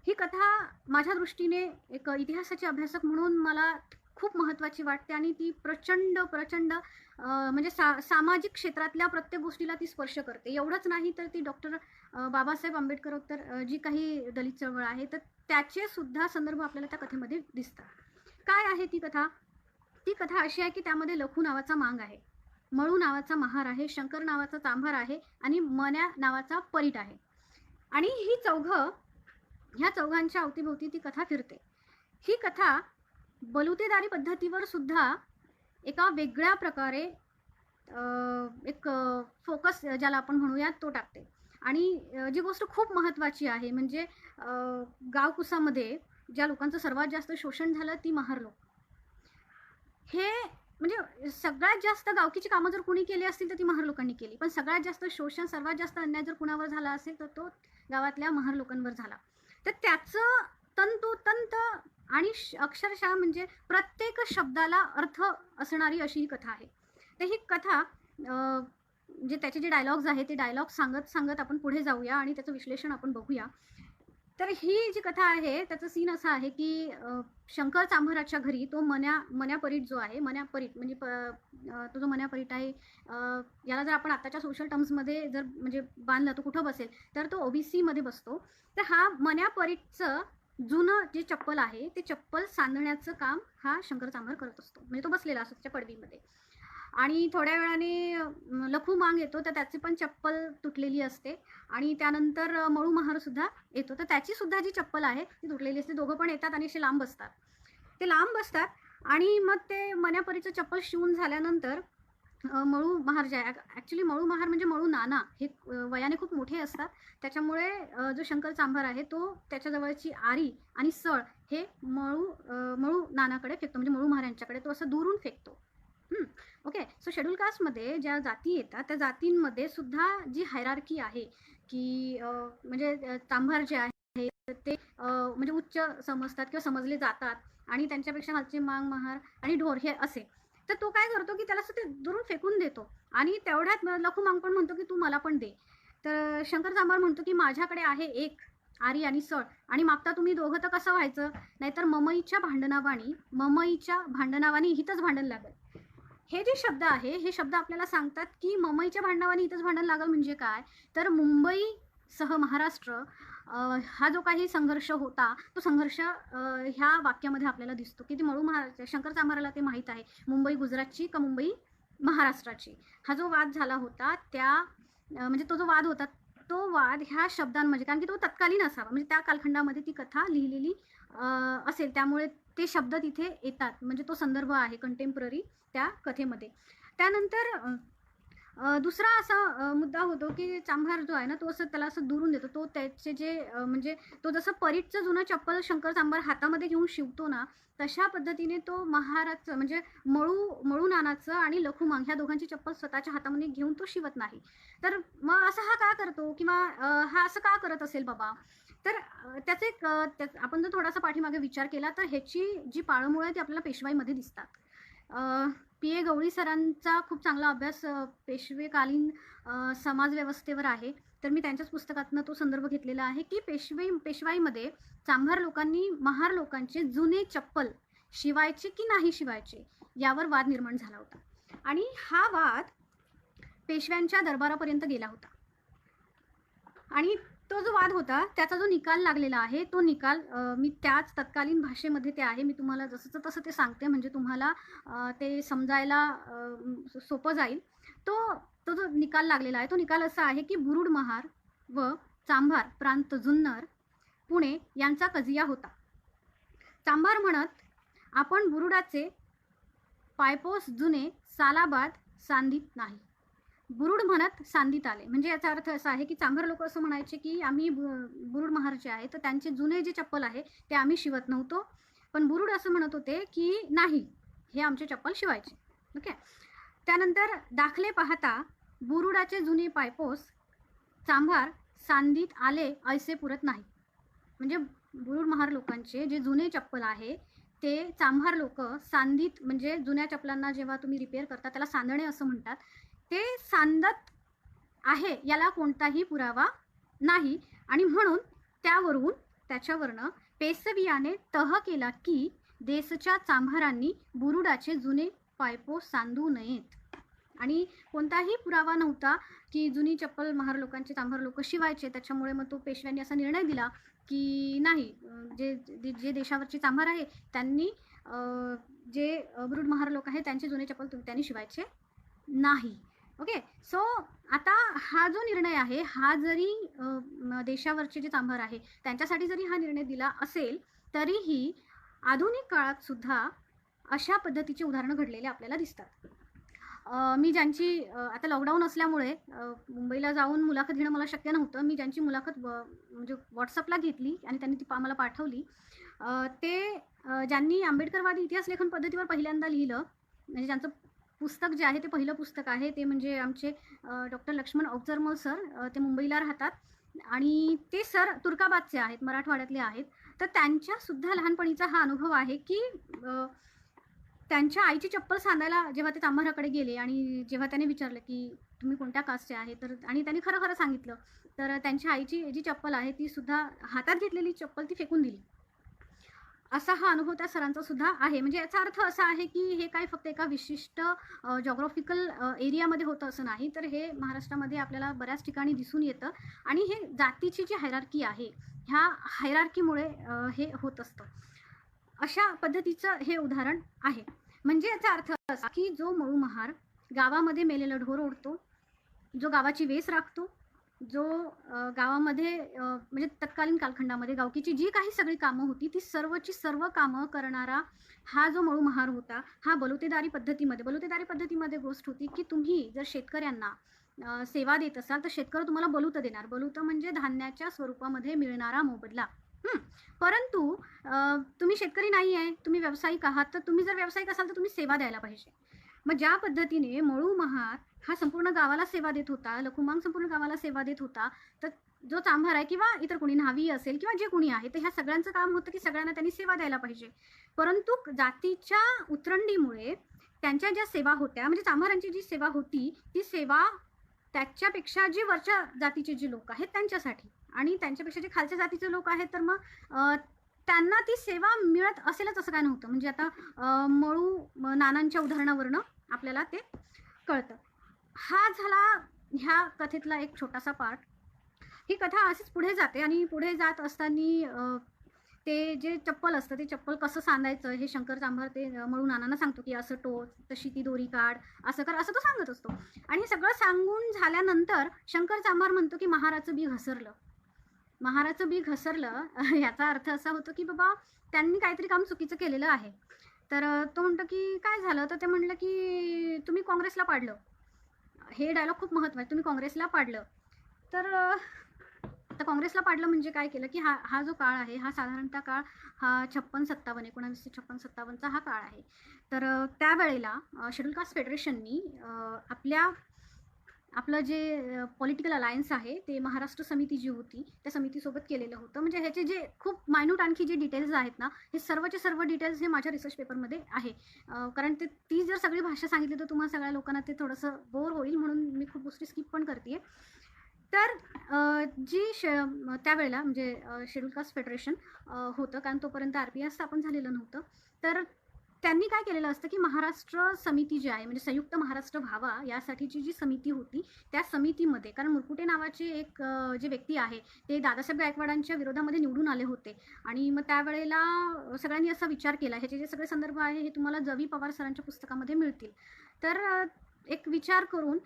ही कथा माझ्या दृष्टीने एक इतिहासाचे अभ्यासक म्हणून मला खूप महत्त्वाची वाटते आणि ती प्रचंड प्रचंड म्हणजे सामाजिक क्षेत्रातल्या प्रत्येक गोष्टीला ती स्पर्श करते. एवढंच नाही तर ती डॉक्टर बाबासाहेब आंबेडकरोत्तर जी काही दलित चळवळ आहे तर त्याचे सुद्धा संदर्भ आपल्याला त्या कथेमध्ये दिसतात. काय आहे ती कथा? ती कथा अशी आहे की त्यामध्ये लखू नावाचा मांग आहे, मळू नावाचा महार आहे, शंकर नावाचा चांभार आहे आणि मन्या नावाचा परीट आहे. आणि ही चौघं ह्या चौघांच्या अवतीभोवती ती कथा फिरते. ही कथा बलुतेदारी पद्धतीवर सुद्धा एका वेगळ्या प्रकारे एक फोकस ज्याला आपण म्हणूया तो टाकते. आणि जी गोष्ट खूप महत्त्वाची आहे म्हणजे गावकुसामध्ये ज्या लोकांचं सर्वात जास्त शोषण झालं ती महार लोक. हे म्हणजे सगळ्यात जास्त गावकीची कामं जर कुणी केली असतील तर ती महार लोकांनी केली, पण सगळ्यात जास्त शोषण सर्वात जास्त अन्याय जर कुणावर झाला असेल तर तो गावातल्या महार लोकांवर झाला. तर त्याचं तंतोतंत आणि अक्षरशः म्हणजे प्रत्येक शब्दाला अर्थ असणारी अशी ही कथा आहे. तर ही कथा म्हणजे त्याचे जे डायलॉग्स आहेत ते डायलॉग सांगत सांगत आपण पुढे जाऊया आणि त्याचं विश्लेषण आपण बघूया. तर ही जी कथा आहे त्याचं सीन असा आहे की शंकर चांभाराच्या घरी तो मन्या परीट जो आहे, मन्या परीट म्हणजे तो जो मन्या परीट आहे याला जर आपण आताच्या सोशल टर्म्समध्ये जर म्हणजे बांधला तो कुठं बसेल तर तो ओबीसीमध्ये बसतो. तर हा मन्या परीटचं जुनं जे चप्पल आहे ते चप्पल सांधण्याचं काम हा शंकर चांभार करत असतो. म्हणजे तो बसलेला असतो त्याच्या पडवीमध्ये. आणि थोड्या वेळाने लखू मांग येतो तर त्याची पण चप्पल तुटलेली असते आणि त्यानंतर मळू महार सुद्धा येतो तर त्याची सुद्धा जी चप्पल आहे ती तुटलेली असते. दोघं पण येतात आणि असे लांब बसतात. ते लांब बसतात आणि मग ते मन्यापरीचं चप्पल शिवून झाल्यानंतर मळू महार जे आहे ॲक्च्युली मळू महार म्हणजे मळू नाना हे वयाने खूप मोठे असतात. त्याच्यामुळे जो शंकर चांभार आहे तो त्याच्याजवळची आरी आणि सळ हे मळू नानाकडे फेकतो म्हणजे मळू महार यांच्याकडे तो असं दुरून फेकतो. ओके. सो शेड्यूल कास्टमध्ये ज्या जाती येतात त्या जातींमध्ये सुद्धा जी हायरार्की आहे की म्हणजे चांभार जे आहे ते म्हणजे उच्च समजतात किंवा समजले जातात आणि त्यांच्यापेक्षा खालचे मांग महार आणि ढोर हे असे. तर तो काय करतो की त्याला असं ते दुरून फेकून देतो आणि तेवढ्यात लखू मांग पण म्हणतो की तू मला पण दे. तर शंकर चांभार म्हणतो की माझ्याकडे आहे एक आरी आणि सळ आणि मागता तुम्ही दोघं तर कसं व्हायचं, नाहीतर ममईच्या भांडणावानी हितच भांडण लागेल. हे जे शब्द आहे हे शब्द आपल्याला सांगतात की ममईच्या भांडणावानी इथंच भांडण लागलं म्हणजे काय, तर मुंबईसह महाराष्ट्र हा जो काही संघर्ष होता तो संघर्ष ह्या वाक्यामध्ये आपल्याला दिसतो की ती मळू महाराज शंकर चांभाराला ते माहीत आहे मुंबई गुजरातची का मुंबई महाराष्ट्राची. हा जो वाद झाला होता त्या म्हणजे तो जो वाद होता तो वाद ह्या शब्दांमध्ये कारण की तो तत्कालीन असावा म्हणजे त्या कालखंडामध्ये ती कथा लिहिलेली असेल त्यामुळे ते शब्द तिथे येतात म्हणजे तो संदर्भ आहे कंटेम्पररी त्या कथेमध्ये. त्यानंतर दुसरा असा मुद्दा होतो की चांभार जो आहे ना तो असं त्याला असं दुरून देतो. तो त्याचे जे म्हणजे तो जसं परीटचं जुनं चप्पल शंकर चांभार हातामध्ये घेऊन शिवतो ना तशा पद्धतीने तो महाराजचं म्हणजे मळू नानाचं आणि लखू मांग ह्या दोघांची चप्पल स्वतःच्या हातामध्ये घेऊन तो शिवत नाही. तर मग असं हा का करतो किंवा हा असं का करत असेल बाबा. तर त्याचे आपण जर थोडासा पाठीमागे विचार केला तर ह्याची जी पाळंमुळं आहे ती आपल्याला पेशवाईमध्ये दिसतात. पी.ए. गवळी सरांचा खूप चांगला अभ्यास पेशवेकालीन समाजव्यवस्थेवर आहे. तर मी त्यांच्याच पुस्तकातनं तो संदर्भ घेतलेला आहे की पेशवाईमध्ये चांभार लोकांनी महार लोकांचे जुने चप्पल शिवायचे की नाही शिवायचे यावर वाद निर्माण झाला होता आणि हा वाद पेशव्यांच्या दरबारापर्यंत गेला होता. आणि तो जो वाद होता त्याचा जो निकाल लागलेला आहे तो निकाल मी त्याच तत्कालीन भाषेमध्ये ते आहे. मी तुम्हाला जसंचं तसं ते सांगते म्हणजे तुम्हाला ते समजायला सोपं जाईल. तो जो निकाल लागलेला आहे तो निकाल असा आहे की बुरुड महार व चांभार प्रांत जुन्नर पुणे यांचा कजिया होता. चांभार म्हणत आपण बुरुडाचे पायपोस जुने सालाबाद सांदीत नाही. बुरुड म्हणत सांदीत आले म्हणजे याचा अर्थ असा आहे की चांभार लोक असं म्हणायचे की आम्ही बुरुड महारचे आहे तर त्यांचे जुने जे चप्पल आहे ते आम्ही शिवत नव्हतो, पण बुरुड असं म्हणत होते की नाही हे आमचे चप्पल शिवायचे. ओके. त्यानंतर दाखले पाहता बुरुडाचे जुने पायपोस चांभार सांदीत आले ऐसे पुरत नाही. म्हणजे बुरुड महार लोकांचे जे जुने चप्पल आहे ते चांभार लोक सांदीत, म्हणजे जुन्या चप्पलांना जेव्हा तुम्ही रिपेअर करता त्याला सांदणे असं म्हणतात, ते सांदत आहे याला कोणताही पुरावा नाही. आणि म्हणून त्याच्यावरनं पेशवियाने तह केला की देशच्या चांभारांनी बुरुडाचे जुने पायपोस सांधू नयेत. आणि कोणताही पुरावा नव्हता की जुनी चप्पल महार लोकांचे चांभार लोक शिवायचे. त्याच्यामुळे मग तो पेशव्यांनी असा निर्णय दिला की नाही, जे जे देशावरची चांभार आहे त्यांनी जे बुरुड महार लोक आहे त्यांचे जुने चप्पल त्यांनी शिवायचे नाही. ओके, सो आता हा जो निर्णय आहे हा जरी देशावरचे जे चांभार आहे त्यांच्यासाठी जरी हा निर्णय दिला असेल तरीही आधुनिक काळात सुद्धा अशा पद्धतीचे उदाहरणं घडलेले आपल्याला दिसतात. मी ज्यांची आता लॉकडाऊन असल्यामुळे मुंबईला जाऊन मुलाखत घेणं मला शक्य नव्हतं. मी ज्यांची मुलाखत म्हणजे व्हॉट्सअपला घेतली आणि त्यांनी ती मला पाठवली, ते ज्यांनी आंबेडकरवादी इतिहास लेखन पद्धतीवर पहिल्यांदा लिहिलं, म्हणजे ज्यांचं पुस्तक जे आहे ते पहिलं पुस्तक आहे ते म्हणजे आमचे डॉक्टर लक्ष्मण अवचरमल सर. ते मुंबईला राहतात आणि ते सर तुर्काबादचे आहेत, मराठवाड्यातले आहेत. तर त्यांच्यासुद्धा लहानपणीचा हा अनुभव आहे की त्यांच्या आईची चप्पल सांधायला जेव्हा ते चांभाराकडे गेले आणि जेव्हा त्याने विचारलं की तुम्ही कोणत्या कास्टचे आहे, तर आणि त्यांनी खरं खरं सांगितलं, तर त्यांच्या आईची जी चप्पल आहे ती सुद्धा हातात घेतलेली चप्पल ती फेकून दिली. असा हा अनुभव त्या सरांचा सुद्धा आहे. म्हणजे याचा अर्थ असा आहे की हे काय फक्त एका विशिष्ट जॉग्राफिकल एरियामध्ये होतं असं नाही, तर हे महाराष्ट्रामध्ये आपल्याला बऱ्याच ठिकाणी दिसून येतं. आणि हे जातीची जी हायरार्की आहे ह्या हायरार्कीमुळे हे होत असतं. अशा पद्धतीचं हे उदाहरण आहे. म्हणजे याचा अर्थ असा की जो मळू महार गावामध्ये मेलेलं ढोर ओढतो, जो गावाची वेस राखतो, जो गावामध्ये म्हणजे तत्कालीन कालखंडामध्ये गावकीची जी काही सगळी कामं होती ती सर्वची सर्व कामं करणारा हा जो मळू महार होता, हा बलुतेदारी पद्धतीमध्ये गोष्ट होती की तुम्ही जर शेतकऱ्यांना सेवा देत असाल तर शेतकरी तुम्हाला बलुतं देणार. बलुतं म्हणजे धान्याच्या स्वरूपामध्ये मिळणारा मोबदला. परंतु तुम्ही शेतकरी नाही आहे, तुम्ही व्यावसायिक आहात, तर तुम्ही जर व्यावसायिक असाल तर तुम्ही सेवा द्यायला पाहिजे. मग ज्या पद्धतीने मळू महार हा संपूर्ण गावाला सेवा देत होता, लखुमांग संपूर्ण गावाला सेवा देत होता, तर जो चांभार आहे किंवा इतर कोणी न्हावी असेल किंवा जे कोणी आहे, तर ह्या सगळ्यांचं काम होतं की सगळ्यांना त्यांनी सेवा द्यायला पाहिजे. परंतु जातीच्या उतरंडीमुळे त्यांच्या ज्या सेवा होत्या, म्हणजे चांभारांची जी सेवा होती ती सेवा त्याच्यापेक्षा जी वरच्या जातीचे जे लोक आहेत त्यांच्यासाठी, आणि त्यांच्यापेक्षा जे खालच्या जातीचे लोक आहेत तर मग त्यांना ती सेवा मिळत असेलच असं काय नव्हतं. म्हणजे आता मळू नानांच्या उदाहरणावरनं आपल्याला ते कळतं. हा झाला ह्या कथेतला एक छोटासा पार्ट. ही कथा अशीच पुढे जाते आणि पुढे जात असताना ते जे चप्पल असतं ते चप्पल कसं सांधायचं हे शंकर चांभार ते मळू नानांना सांगतो की असं टोच, तशी ती दोरी काढ, असं कर, असं तो सांगत असतो. आणि हे सगळं सांगून झाल्यानंतर शंकर चांभार म्हणतो की महाराचं बी घसरलं. महाराचं बी घसरलं याचा अर्थ असा होतो की बाबा त्यांनी काहीतरी काम चुकीचं केलेलं आहे. तर तो म्हणतो की काय झालं, तर ते म्हणलं की तुम्ही काँग्रेसला पाडलं. हे डायलॉग खूप महत्त्वाचं आहे, तुम्ही काँग्रेसला पाडलं. तर आता काँग्रेसला पाडलं म्हणजे काय केलं की हा जो काळ आहे हा साधारणतः काळ हा 56-57 1956-57चा हा काळ आहे. तर त्यावेळेला शेड्यूल कास्ट फेडरेशननी आपलं जे पॉलिटिकल अलायन्स आहे ते महाराष्ट्र समिती जी होती त्या समितीसोबत केलेलं होतं. म्हणजे ह्याचे जे खूप मायन्यूट आणखी जे डिटेल्स आहेत ना, हे सर्वचे सर्व डिटेल्स हे माझ्या रिसर्च पेपरमध्ये आहे. कारण ती जर सगळी भाषा सांगितली तर तुम्हाला सगळ्या लोकांना ते थोडंसं बोर होईल, म्हणून मी खूप गोष्टी स्किप पण करते. तर त्यावेळेला म्हणजे शेड्यूल कास्ट फेडरेशन होतं, कारण तोपर्यंत RPI स्थापन झालेलं नव्हतं. तर त्यांनी काय केलेलं असतं की महाराष्ट्र समिती जी आहे, म्हणजे संयुक्त महाराष्ट्र व्हावा यासाठीची जी समिती होती त्या समितीमध्ये, कारण मुरकुटे नावाचे एक जे व्यक्ती आहे ते दादासाहेब गायकवाडांच्या विरोधामध्ये निवडून आले होते. आणि मग त्यावेळेला सगळ्यांनी असा विचार केला, ह्याचे जे सगळे संदर्भ आहे हे तुम्हाला जवी पवार सरांच्या पुस्तकामध्ये मिळतील. तर एक विचार करून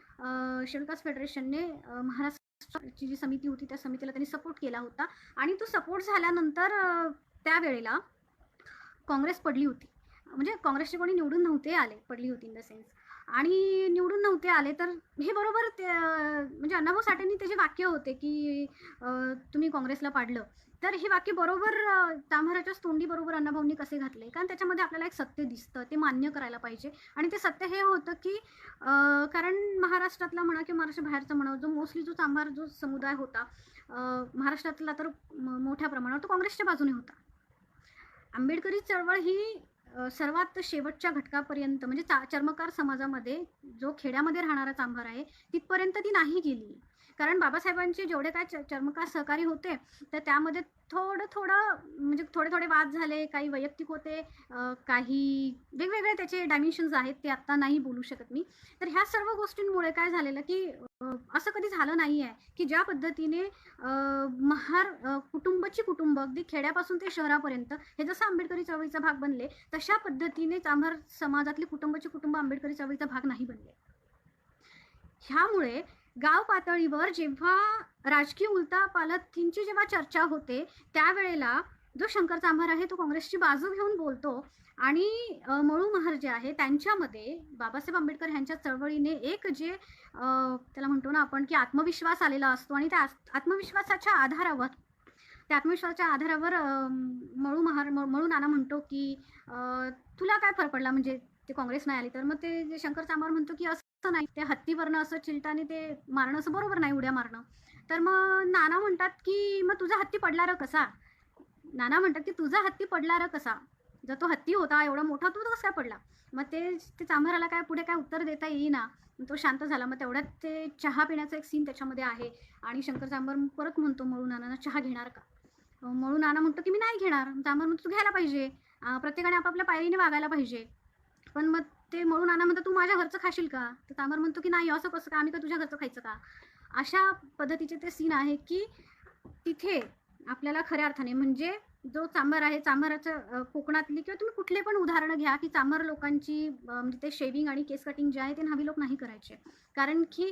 शेड्यूल कास्ट फेडरेशनने महाराष्ट्राची जी समिती होती त्या समितीला त्यांनी सपोर्ट केला होता. आणि तो सपोर्ट झाल्यानंतर त्यावेळेला काँग्रेस पडली होती. म्हणजे काँग्रेसचे कोणी निवडून नव्हते आले, पडली होती इन द सेन्स. आणि निवडून नव्हते आले, तर हे बरोबर ते म्हणजे अण्णाभाऊ साठेंनी ते जे वाक्य होते, की तुम्ही काँग्रेसला पाडलं. तर हे वाक्य बरोबर चांभाराच्याच तोंडी बरोबर अण्णाभाऊंनी कसे घातले? कारण त्याच्यामध्ये आपल्याला एक सत्य दिसतं, ते मान्य करायला पाहिजे. आणि ते सत्य हे होतं, की कारण महाराष्ट्रातला म्हणा किंवा महाराष्ट्राबाहेरचा म्हणा, जो मोस्टली जो चांभार जो समुदाय होता, महाराष्ट्रातला तर मोठ्या प्रमाणावर तो काँग्रेसच्या बाजूने होता. आंबेडकरी चळवळ ही सर्वात शेवटच्या घटकापर्यंत म्हणजे चर्मकार समाजामध्ये जो खेड्यामध्ये राहणारा चांभार आहे, तिथपर्यंत ती नाही गेली. कारण बाबासाहेबांचे जेवढे काय चर्मकार सहकारी होते, तर त्यामध्ये थोडं म्हणजे थोडे वाद झाले, काही वैयक्तिक होते, काही वेगवेगळे त्याचे डायमेन्शन्स आहेत, ते आत्ता नाही बोलू शकत मी. तर ह्या सर्व गोष्टींमुळे काय झालेलं, की असं कधी झालं नाही आहे, की ज्या पद्धतीने कुटुंबाची कुटुंब अगदी खेड्यापासून ते शहरापर्यंत हे जसं आंबेडकरी चळवळीचा भाग बनले, तशा पद्धतीने चांभार समाजातली कुटुंबाची कुटुंब आंबेडकरी चळवळीचा भाग नाही बनले. ह्यामुळे गाव पातळीवर जेव्हा राजकीय उलथापालथींची जेव्हा चर्चा होते, त्यावेळेला जो शंकर चांभार आहे तो काँग्रेसची बाजू घेऊन बोलतो आणि मळू महार जे आहे त्यांच्यामध्ये बाबासाहेब आंबेडकर ह्यांच्या चळवळीने एक जे त्याला म्हणतो ना आपण, की आत्मविश्वास आलेला असतो आणि त्या आत्मविश्वासाच्या आधारावर मळू नाना म्हणतो, की तुला काय फरक पडला म्हणजे ते काँग्रेस नाही आली तर? मग ते जे शंकर चांभार म्हणतो, की असं नाही, त्या हत्तीवरनं असं चिलटाने ते मारणं असं बरोबर नाही, उड्या मारणं. तर मग नाना म्हणतात, की मग तुझा हत्ती पडला र कसा? नाना म्हणतात, की तुझा हत्ती पडला र कसा? जर तो हत्ती होता एवढा मोठा, तो कसा काय पडला? मग ते चांभाराला काय पुढे काय उत्तर देता येईना. तो शांत झाला. मग तेवढ्यात ते चहा पिण्याचा एक सीन त्याच्यामध्ये आहे आणि शंकर चांभार परत म्हणतो मळू नानांना, चहा घेणार का? मळू नाना म्हणतो, की मी नाही घेणार. चांभार म्हणतो, तू घ्यायला पाहिजे. प्रत्येकाने आपापल्या पायरीने वागायला पाहिजे. पण मग ते मळू नाना म्हणतात, तू माझ्या घरचं खाशील का? तर चांभार म्हणतो, की नाही, असं कसं का? आम्ही का तुझ्या घरचं खायचं का? अशा पद्धतीचे ते सीन आहे, की तिथे आपल्याला खऱ्या अर्थाने म्हणजे जो चांभार आहे, चांभाराचं कोकणातली किंवा तुम्ही कुठले पण उदाहरणं घ्या, की चांभार लोकांची म्हणजे ते शेविंग आणि केस कटिंग जे आहे ते न्हावी लोक नाही करायचे. कारण की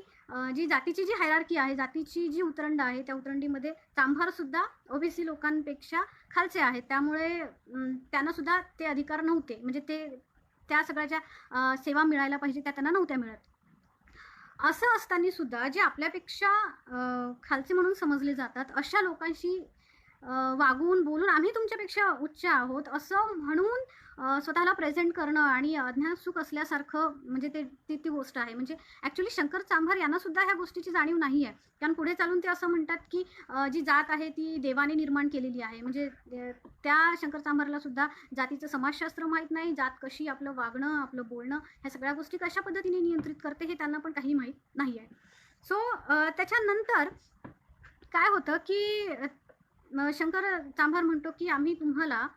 जी जातीची जी हायरार्की आहे, जातीची जी उतरंड आहे, त्या उतरंडीमध्ये चांभार सुद्धा ओबीसी लोकांपेक्षा खालचे आहेत. त्यामुळे त्यांना सुद्धा ते अधिकार नव्हते. म्हणजे ते त्या सगळ्या ज्या सेवा मिळायला पाहिजे त्या त्यांना नव्हत्या मिळत. असं असताना सुद्धा जे आपल्यापेक्षा खालचे म्हणून समजले जातात, अशा लोकांशी वागून, बोलून आम्ही तुमच्यापेक्षा उच्च आहोत असं म्हणून स्वतःला प्रेझेंट करणं आणि अज्ञानसुख असल्यासारखं म्हणजे ती गोष्ट आहे. म्हणजे ॲक्चुअली शंकर चांभार यांना सुद्धा ह्या गोष्टीची जाणीव नाही आहे. कारण पुढे चालून ते असं म्हणतात, की जी जात आहे ती देवाने निर्माण केलेली आहे. म्हणजे त्या शंकर चांभारला सुद्धा जातीचं समाजशास्त्र माहीत नाही, जात कशी आपलं वागणं, आपलं बोलणं, ह्या सगळ्या गोष्टी कशा पद्धतीने नियंत्रित करते हे त्यांना पण काही माहीत नाही आहे. सो त्याच्यानंतर काय होतं, की शंकर चांभार म्हणतो, की आम्ही तुम्हाला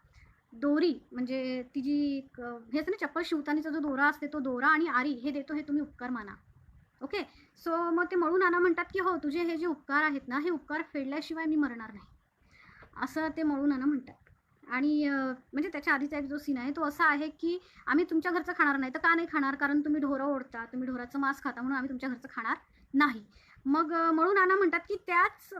दोरी म्हणजे ती जी हेच ना चप्पल शिवतानाचा जो दोरा असते, तो दोरा आणि आरी हे देतो, हे तुम्ही उपकार माना. ओके. सो मग ते मळू नाना म्हणतात, की हो, तुझे हे जे उपकार आहेत ना, हे उपकार फेडल्याशिवाय मी मरणार नाही. असं ते मळू नाना म्हणतात. आणि म्हणजे त्याच्या आधीचा एक जो सीन आहे तो असा आहे, की आम्ही तुमच्या घरचं खाणार नाही. तर का नाही खाणार? कारण तुम्ही ढोरं ओढता, तुम्ही ढोराचं मांस खाता, म्हणून आम्ही तुमच्या घरचं खाणार नाही. मग मळू नाना म्हणतात, की त्याच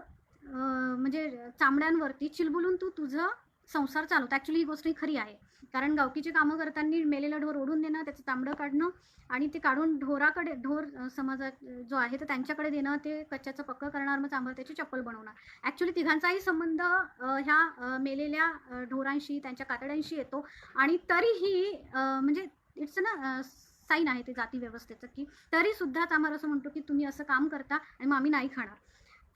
म्हणजे चामड्यांवरती चिलबुलून तू तुझं संसार चालवतो. ॲक्चुअली ही गोष्ट ही खरी आहे. कारण गावकीची कामं करताना मेलेलं ढोर ओढून देणं, त्याचं तांबडं काढणं आणि ते काढून ढोर समाजात जो आहे तर त्यांच्याकडे देणं, ते कच्च्याचं पक्कं करणार, मग चांभार त्याची चप्पल बनवणार. ॲक्चुअली तिघांचाही संबंध ह्या मेलेल्या ढोरांशी, त्यांच्या कातड्यांशी येतो आणि तरीही म्हणजे इट्स ना साईन आहे ते जाती व्यवस्थेचं, की तरीसुद्धा चांभार असं म्हणतो, की तुम्ही असं काम करता आणि मग आम्ही नाही खाणार.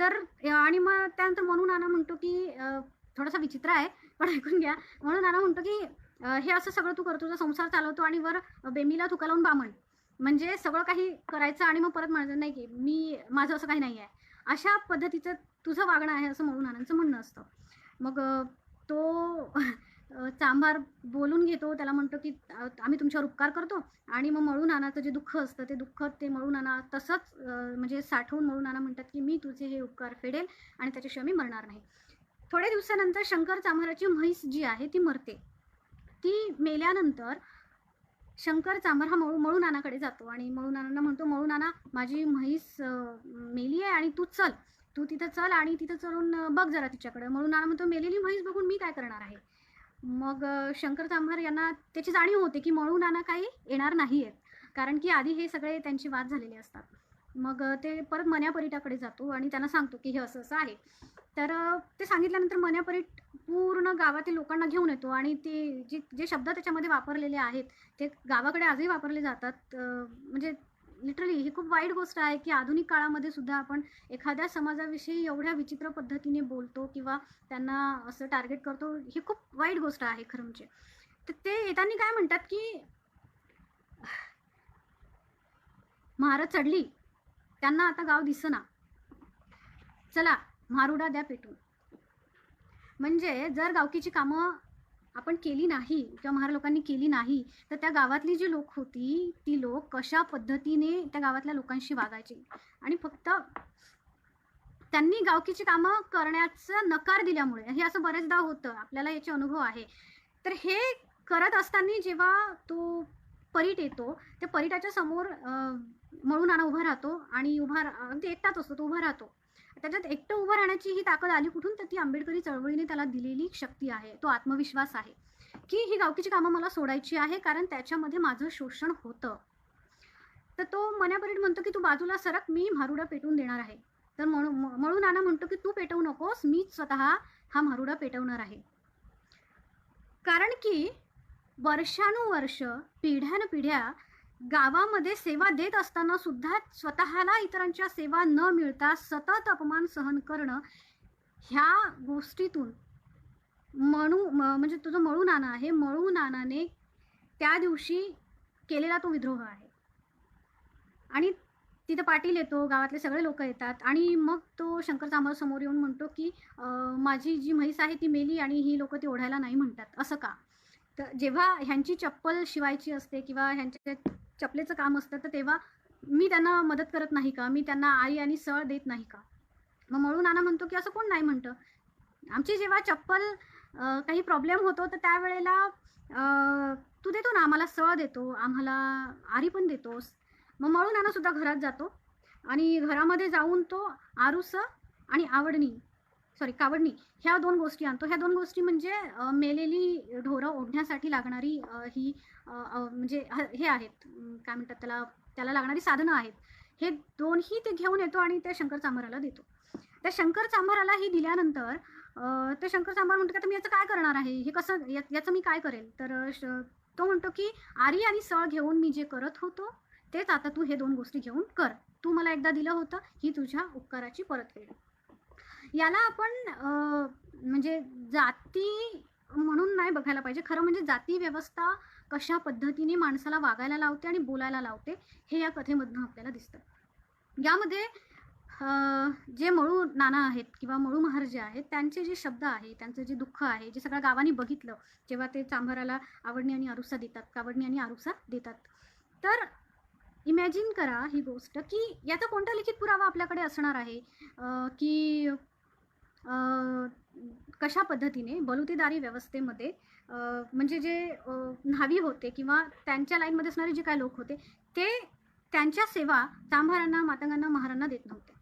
तर आणि मग त्यानंतर म्हणू नाना म्हणतो, की थोडासा विचित्र आहे, पण ऐकून घ्या. म्हणून नाना म्हणतो, की हे असं सगळं तू करतो, तुझा संसार चालवतो आणि वर बेमीला थुका लावून बामण. म्हणजे सगळं काही करायचं आणि मग परत म्हणायचं नाही, की माझं असं काही नाही आहे. अशा पद्धतीचं तुझं वागणं आहे असं म्हणू नानांचं म्हणणं असतं. मग तो चांभार बोलून घेतो. त्याला म्हणतो, की आम्ही तुमच्यावर उपकार करतो आणि मग मळू नानाचं जे दुःख असतं ते दुःख ते मळू नाना तसंच म्हणजे साठवून मळू नाना म्हणतात, की मी तुझे हे उपकार फेडेल आणि त्याच्याशिवाय मी मरणार नाही. थोड्या दिवसानंतर शंकर चांभाराची म्हैस जी आहे ती मरते. ती मेल्यानंतर शंकर चांभार हा मळू नानाकडे जातो आणि मळू नानांना म्हणतो, मळू नाना, माझी म्हैस मेली आहे आणि तू तिथं चल आणि तिथं चलून बघ जरा तिच्याकडे. मळू नाना म्हणतो, मेलेली म्हैस बघून मी काय करणार आहे? मग शंकर चांभार यांना त्याची जाणीव होते, की मळू नाना काही येणार नाही आहेत. कारण की आधी हे सगळे त्यांचे वाद झालेले असतात. मग ते परत मन्या परिटाकडे जातो आणि त्यांना सांगतो की हे असं असं आहे. तर ते सांगितल्यानंतर मन्या परीट पूर्ण गावातील लोकांना घेऊन येतो आणि ते जे शब्द त्याच्यामध्ये वापरलेले आहेत ते गावाकडे आजही वापरले जातात. म्हणजे लिटरली ही खूप वाईट गोष्ट आहे की आधुनिक काळामध्ये सुद्धा आपण एखाद्या समाजाविषयी एवढ्या विचित्र पद्धतीने बोलतो किंवा त्यांना असं टार्गेट करतो. ही खूप वाईट गोष्ट आहे खरं म्हणजे. तर ते येताना काय म्हणतात की म्हारं चढली, त्यांना आता गाव दिसेना, चला म्हारुडा द्या पेटून. म्हणजे जर गावकीची कामं आपण केली नाही किंवा महार लोकांनी केली नाही तर त्या गावातली जी लोक होती ती लोक कशा पद्धतीने त्या गावातल्या लोकांशी वागायची आणि फक्त त्यांनी गावकीची कामं करण्याचा नकार दिल्यामुळे हे असं बरेचदा होतं. आपल्याला याचे अनुभव आहे. तर हे करत असताना जेव्हा तो परीट येतो, त्या परीटाच्या समोर मळू नाना उभा राहतो आणि अगदी एकटाच असतो, तो उभा राहतो. त्याच्यात एकटं उभं राहण्याची ही ताकद आली कुठून? तर ती आंबेडकरी चळवळीने त्याला दिलेली शक्ती आहे, तो आत्मविश्वास आहे, की ही गावकीची कामं मला सोडायची आहे कारण त्याच्यामध्ये माझं शोषण होतं. तर तो मन्या परीट म्हणतो की तू बाजूला सरक, मी म्हारुडा पेटवून देणार आहे. तर मळू नाना म्हणतो की तू पेटवू नकोस, मीच स्वतः हा म्हारुडा पेटवणार आहे. कारण की वर्षानुवर्ष पिढ्यानपिढ्या गावामध्ये सेवा देत असताना सुद्धा स्वतःला इतरांच्या सेवा न मिळता सतत अपमान सहन करणं, ह्या गोष्टीतून म्हणजे तुझं मळू नाना आहे, मळू नानाने त्या दिवशी केलेला तो विद्रोह आहे. आणि तिथं पाटील येतो, गावातले सगळे लोक येतात आणि मग तो शंकर चांभार समोर येऊन म्हणतो की माझी जी म्हैस आहे ती मेली आणि ही लोक ती ओढायला नाही म्हणतात, असं का? तर जेव्हा ह्यांची चप्पल शिवायची असते किंवा ह्यांच्या चपलेचं काम असतं तर तेव्हा मी त्यांना मदत करत नाही का? मी त्यांना आई आणि सळ देत नाही का? मग मळू नाना म्हणतो की असं कोण नाही म्हणतं? आमची जेव्हा चप्पल काही प्रॉब्लेम होतो तर त्यावेळेला तू देतो ना, आम्हाला सळ देतो, आम्हाला आरी पण देतोस. मग मळू नाना सुद्धा घरात जातो आणि घरामध्ये जाऊन तो आरूस आणि कावडणी ह्या 2 गोष्टी आणतो. ह्या 2 गोष्टी म्हणजे मेलेली ढोरं ओढण्यासाठी लागणारी ही म्हणजे हे आहेत, काय म्हणतात त्याला, त्याला लागणारी साधनं आहेत. हे 2ही ते घेऊन येतो आणि त्या शंकर चांभाराला देतो. त्या शंकर चांभाराला ही दिल्यानंतर ते शंकर चांभार म्हणतो की आता मी याचं काय करणार आहे? हे कसं याचं मी काय करेल? तर तो म्हणतो की आरी आणि सळ घेऊन मी जे करत होतो तेच आता तू हे 2 गोष्टी घेऊन कर. तू मला एकदा दिलं होतं, ही तुझ्या उपकाराची परतफेड. याला आपण म्हणजे जाती म्हणून नाही बघायला पाहिजे. खरं म्हणजे जाती व्यवस्था कशा पद्धतीने माणसाला वागायला लावते आणि बोलायला लावते, हे या कथेमधनं आपल्याला दिसतं. यामध्ये जे मळू नाना आहेत किंवा मळू महार जे आहेत, त्यांचे जे शब्द आहे, त्यांचं जे दुःख आहे, जे सगळ्या गावांनी बघितलं, जेव्हा ते चांभाराला आवडणी आणि आरुसा देतात, कावडणी आणि आरुसा देतात. तर इमॅजिन करा ही गोष्ट, की याचा कोणता लिखित पुरावा आपल्याकडे असणार आहे की कशा पद्धतीने बलुतेदारी व्यवस्थेमध्ये म्हणजे जे न्हावी होते किंवा त्यांच्या लाईनमध्ये असणारे जे काही लोक होते ते त्यांच्या सेवा चांभारांना, मातंगांना, महारांना देत नव्हते.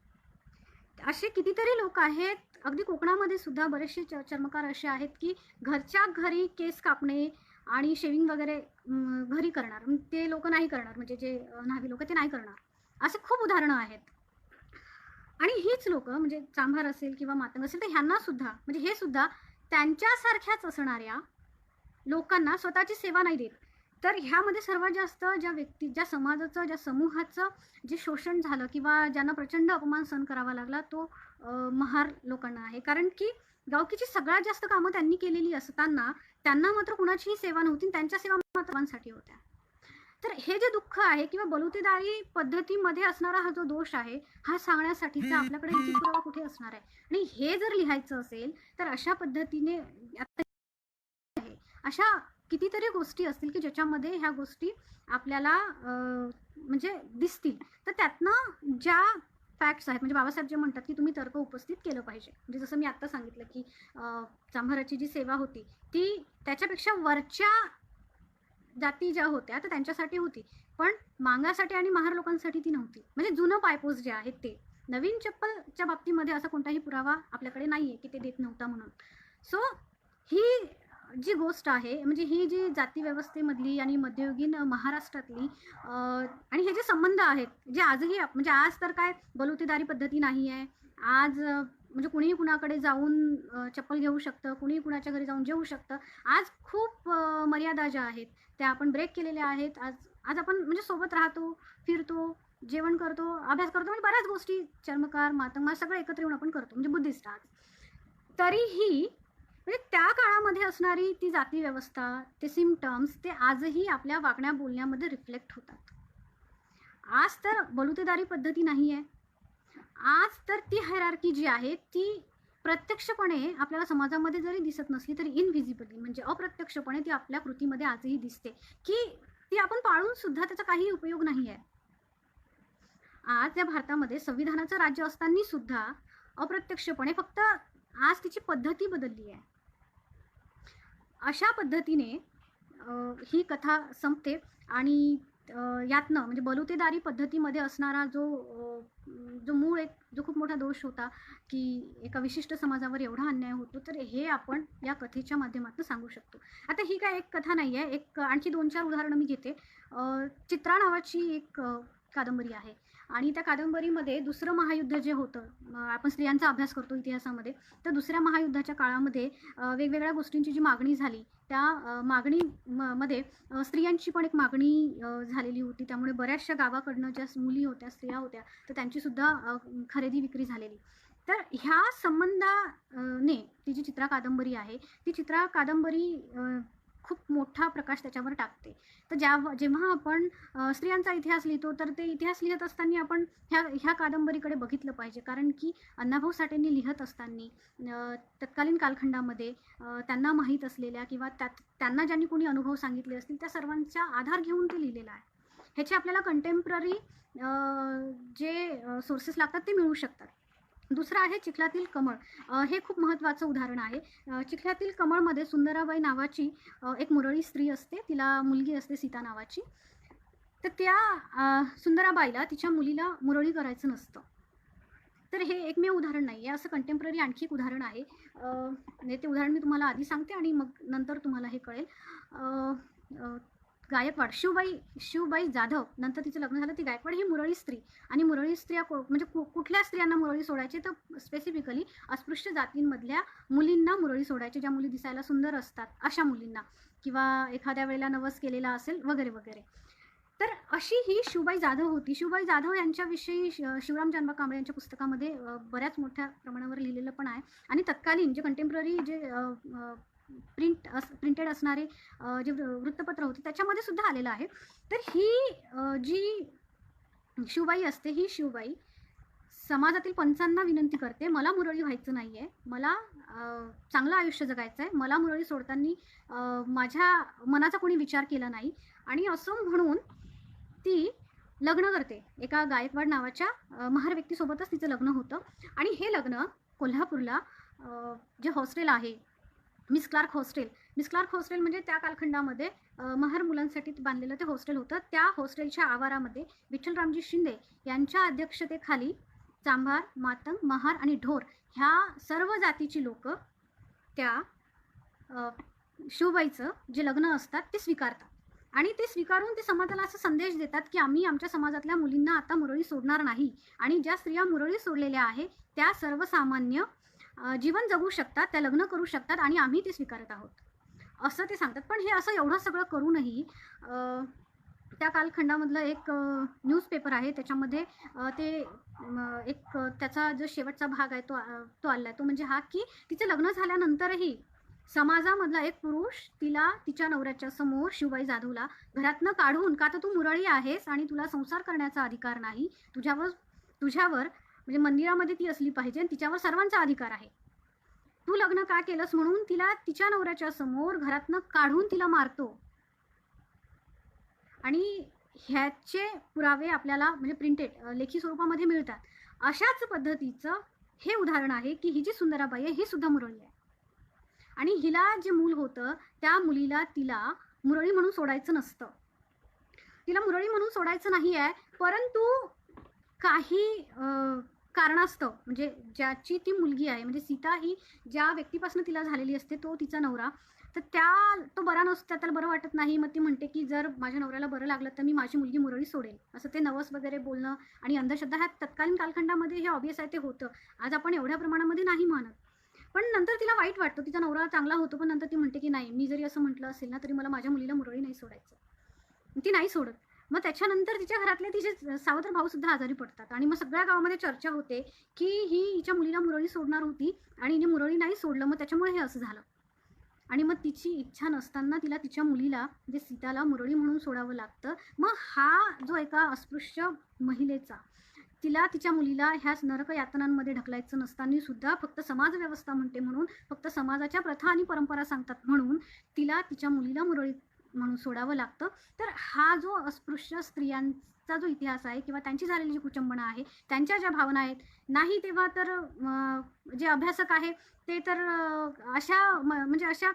असे कितीतरी लोक आहेत, अगदी कोकणामध्ये सुद्धा बरेचसे चर्मकार असे आहेत की घरच्या घरी केस कापणे आणि शेविंग वगैरे घरी करणार, ते लोक नाही करणार, म्हणजे जे न्हावी लोक ते नाही करणार. असे खूप उदाहरणं आहेत. आणि हीच लोक म्हणजे चांभार असेल किंवा मातंग असेल तर ह्यांना सुद्धा म्हणजे हे सुद्धा त्यांच्यासारख्याच असणाऱ्या लोकांना स्वतःची सेवा नाही देत. तर ह्यामध्ये सर्वात जास्त ज्या समाजाचं, ज्या समूहाचं जे शोषण झालं किंवा ज्यांना प्रचंड अपमान सहन करावा लागला तो महार लोकांना आहे. कारण की गावकीची सगळ्यात जास्त कामं त्यांनी केलेली असताना त्यांना मात्र कुणाचीही सेवा नव्हती, त्यांच्या सेवा मात्र होत्या. तर हे जे दुःख आहे किंवा बलुतेदारी पद्धतीमध्ये असणारा हा जो दोष आहे, हा सांगण्यासाठीचा आपल्याकडे लिखित पुरावा कुठे असणार आहे? आणि हे जर लिहायचं असेल तर अशा पद्धतीने अशा कितीतरी गोष्टी असतील की ज्याच्यामध्ये ह्या गोष्टी आपल्याला म्हणजे दिसतील. तर त्यातनं ज्या फॅक्ट्स आहेत, म्हणजे बाबासाहेब जे म्हणतात की तुम्ही तर्क उपस्थित केलं पाहिजे. म्हणजे जसं मी आत्ता सांगितलं की चांभाराची जी सेवा होती ती त्याच्यापेक्षा वरच्या जाती ज्या होत्या तर त्यांच्यासाठी होती, पण मांगासाठी आणि महार लोकांसाठी ती नव्हती. म्हणजे जुनं पायपोस जे आहेत ते. नवीन चप्पलच्या बाबतीमध्ये असा कोणताही पुरावा आपल्याकडे नाहीये की ते देत नव्हता म्हणून. सो ही जी गोष्ट आहे म्हणजे ही जी जाती व्यवस्थेमधली आणि मध्ययुगीन महाराष्ट्रातली आणि हे जे संबंध आहेत जे आजही म्हणजे आज तर काय बलुतेदारी पद्धती नाही आहे. आज म्हणजे कुणीही कुणाकडे जाऊन चप्पल घेऊ शकतं, कुणीही कुणाच्या घरी जाऊन जेवू शकतं. आज खूप मर्यादा ज्या आहेत त्या आपण ब्रेक केलेल्या आहेत. आज आज आपण म्हणजे सोबत राहतो, फिरतो, जेवण करतो, अभ्यास करतो म्हणजे बऱ्याच गोष्टी चर्मकार, मातंगमार सगळं एकत्र येऊन आपण करतो म्हणजे बुद्धिस्ट आहात. तरीही म्हणजे त्या काळामध्ये असणारी ती जाती व्यवस्था, ते सिम्प्टम्स ते आजही आपल्या वागण्या बोलण्यामध्ये रिफ्लेक्ट होतात. आज तर बलुतेदारी पद्धती नाही आहे. आज तर ती हायरार्की जी आहे ती प्रत्यक्षपणे आपल्याला समाजामध्ये जरी दिसत नसली तरी इनव्हिजिबली म्हणजे अप्रत्यक्षपणे ती आपल्या कृतीमध्ये आजही दिसते, की ती आपण पाळून सुद्धा त्याचा काही उपयोग नाही आहे. आज या भारतामध्ये संविधानाचं राज्य असताना सुद्धा अप्रत्यक्षपणे फक्त आज तिची पद्धती बदलली आहे. अशा पद्धतीने ही कथा संपते आणि यातनं म्हणजे बलुतेदारी पद्धतीमध्ये असणारा जो मूळ एक जो खूप मोठा दोष होता की एका विशिष्ट समाजावर एवढा अन्याय होतो, तर हे आपण या कथेच्या माध्यमातून सांगू शकतो. आता ही काय एक कथा नाही आहे, एक आणखी 2-4 उदाहरणं मी घेते. चित्रा नावाची एक कादंबरी आहे आणि त्या कादंबरीमध्ये दुसरं महायुद्ध जे होतं, आपण स्त्रियांचा अभ्यास करतो इतिहासामध्ये, तर दुसऱ्या महायुद्धाच्या काळामध्ये वेगवेगळ्या गोष्टींची जी मागणी झाली त्या मागणी मध्ये स्त्रियांची पण एक मागणी झालेली होती. त्यामुळे बऱ्याचशा गावाकडनं ज्या मुली होत्या, स्त्रिया होत्या, तर त्यांचीसुद्धा खरेदी विक्री झालेली. तर ह्या संबंधाने ती जी चित्रा कादंबरी आहे, ती चित्रा कादंबरी खूप मोठा प्रकाश त्याच्यावर टाकते. तर जेव्हा आपण स्त्रियांचा इतिहास लिहितो, तर ते इतिहास लिहित असताना आपण ह्या कादंबरीकडे बघितलं पाहिजे. कारण की अण्णाभाऊ साठेंनी लिहत असताना तत्कालीन कालखंडामध्ये त्यांना माहीत असलेल्या किंवा त्यांना ज्यांनी कोणी अनुभव सांगितले असतील त्या सर्वांचा आधार घेऊन ते लिहिलेलं आहे. ह्याचे आपल्याला कंटेम्पररी जे सोर्सेस लागतात ते मिळू शकतात. दुसरं आहे चिखलातील कमळ. हे खूप महत्त्वाचं उदाहरण आहे. चिखलातील कमळमध्ये सुंदराबाई नावाची एक मुरळी स्त्री असते. तिला मुलगी असते सीता नावाची. तर त्या सुंदराबाईला तिच्या मुलीला मुरळी करायचं नसतं. तर हे एकमेव उदाहरण नाही आहे. असं कंटेम्पररी आणखी एक उदाहरण आहे. ते उदाहरण मी तुम्हाला आधी सांगते आणि मग नंतर तुम्हाला हे कळेल. गायकवाड शिवबाई जाधव, नंतर तिचं लग्न झालं. ती गायकवाड ही मुरळी स्त्री आणि मुरळी स्त्रिया म्हणजे कुठल्या स्त्रियांना मुरळी सोडायचे, तर स्पेसिफिकली अस्पृश्य जातींमधल्या मुलींना मुरळी सोडायचे, ज्या मुली दिसायला सुंदर असतात अशा मुलींना, किंवा एखाद्या वेळेला नवस केलेला असेल वगैरे वगैरे. तर अशी ही शिवबाई जाधव होती. शिवबाई जाधव यांच्याविषयी शिवराम जानबा कांबळे यांच्या पुस्तकामध्ये बऱ्याच मोठ्या प्रमाणावर लिहिलेलं पण आहे आणि तत्कालीन जे कंटेम्पररी जे प्रिंटेड असणारे जे वृत्तपत्र होते त्याच्यामध्ये सुद्धा आलेलं आहे. तर ही जी शिवबाई असते, ही शिवबाई समाजातील पंचांना विनंती करते, मला मुरळी व्हायचं नाही आहे, मला चांगलं आयुष्य जगायचं आहे, मला मुरळी सोडताना माझ्या मनाचा कोणी विचार केला नाही. आणि असं म्हणून ती लग्न करते. एका गायकवाड नावाच्या महार व्यक्तीसोबतच तिचं लग्न होतं आणि हे लग्न कोल्हापूरला जे हॉस्टेल आहे मिस क्लार्क हॉस्टेल म्हणजे त्या कालखंडामध्ये महार मुलांसाठी बांधलेलं ते हॉस्टेल होतं. त्या हॉस्टेलच्या आवारामध्ये विठ्ठलरामजी शिंदे यांच्या अध्यक्षतेखाली चांभार, मातंग, महार आणि ढोर ह्या सर्व जातीची लोक त्या शिवबाईचं जे लग्न असतात ते स्वीकारतात आणि ते स्वीकारून ते समाजाला असा संदेश देतात की आम्ही आमच्या समाजातल्या मुलींना आता मुरळी सोडणार नाही आणि ज्या स्त्रिया मुरळी सोडलेल्या आहे त्या सर्वसामान्य जीवन जगू शकतात, त्या लग्न करू शकतात आणि आम्ही ते स्वीकारत आहोत असं ते सांगतात. पण हे असं एवढं सगळं करूनही त्या कालखंडामधलं एक न्यूजपेपर आहे त्याच्यामध्ये ते एक त्याचा जो शेवटचा भाग आहे तो आला आहे. तो म्हणजे हा की तिचं लग्न झाल्यानंतरही समाजामधला एक पुरुष तिला तिच्या नवऱ्याच्या समोर शिवबाई जाधवला घरातनं काढून, का तर तू मुरळी आहेस आणि तुला संसार करण्याचा अधिकार नाही, तुझ्यावर म्हणजे मंदिरामध्ये ती असली पाहिजे आणि तिच्यावर सर्वांचा अधिकार आहे, तू लग्न का केलंस म्हणून तिला तिच्या नवऱ्याच्या समोर घरातनं काढून तिला मारतो. आणि ह्याचे पुरावे आपल्याला म्हणजे प्रिंटेड लेखी स्वरूपामध्ये मिळतात. अशाच पद्धतीचं हे उदाहरण आहे की ही जी सुंदराबाई आहे ही सुद्धा मुरळी आहे आणि हिला जे मूल होतं त्या मुलीला तिला मुरळी म्हणून सोडायचं नसतं. तिला मुरळी म्हणून सोडायचं नाही आहे, परंतु काही कारणास्तव म्हणजे ज्याची ती मुलगी आहे, म्हणजे सीता ही ज्या व्यक्तीपासून तिला झालेली असते तो तिचा नवरा, तर तो बरा नसतो, त्याला बरं वाटत नाही. मग ती म्हणते की जर माझ्या नवऱ्याला बरं लागलं तर मी माझी मुलगी मुरळी सोडेल, असं ते नवस वगैरे बोलणं आणि अंधश्रद्धा ह्या तत्कालीन कालखंडामध्ये हे ऑब्वियस आहे, ते होतं. आज आपण एवढ्या प्रमाणामध्ये नाही मानत. पण नंतर तिला वाईट वाटतं, तिचा नवरा चांगला होतो, पण नंतर ती म्हणते की नाही, मी जरी असं म्हटलं असेल ना तरी मला माझ्या मुलीला मुरळी नाही सोडायचं. ती नाही सोडत. मग त्याच्यानंतर तिच्या घरातले तिचे सावत्र भाऊसुद्धा आजारी पडतात आणि मग सगळ्या गावामध्ये चर्चा होते की ही हिच्या मुलीला मुरळी सोडणार होती आणि हिने मुरळी नाही सोडलं, मग त्याच्यामुळे हे असं झालं. आणि मग तिची इच्छा नसताना तिला तिच्या मुलीला म्हणजे सीताला मुरळी म्हणून सोडावं लागतं. मग हा जो एका अस्पृश्य महिलेचा तिला तिच्या मुलीला ह्या नरक यातनांमध्ये ढकलायचं नसताना सुद्धा फक्त समाज व्यवस्था म्हणते म्हणून, फक्त समाजाच्या प्रथा आणि परंपरा सांगतात म्हणून तिला तिच्या मुलीला मुरळी म्हणून सोडावं लागतं. तर हा जो अस्पृश्य स्त्रियांचा जो इतिहास आहे किंवा त्यांची झालेली जी कुचंबना आहे, त्यांच्या ज्या भावना आहेत, नाही तेव्हा तर जे अभ्यासक आहे ते तर म्हणजे अशा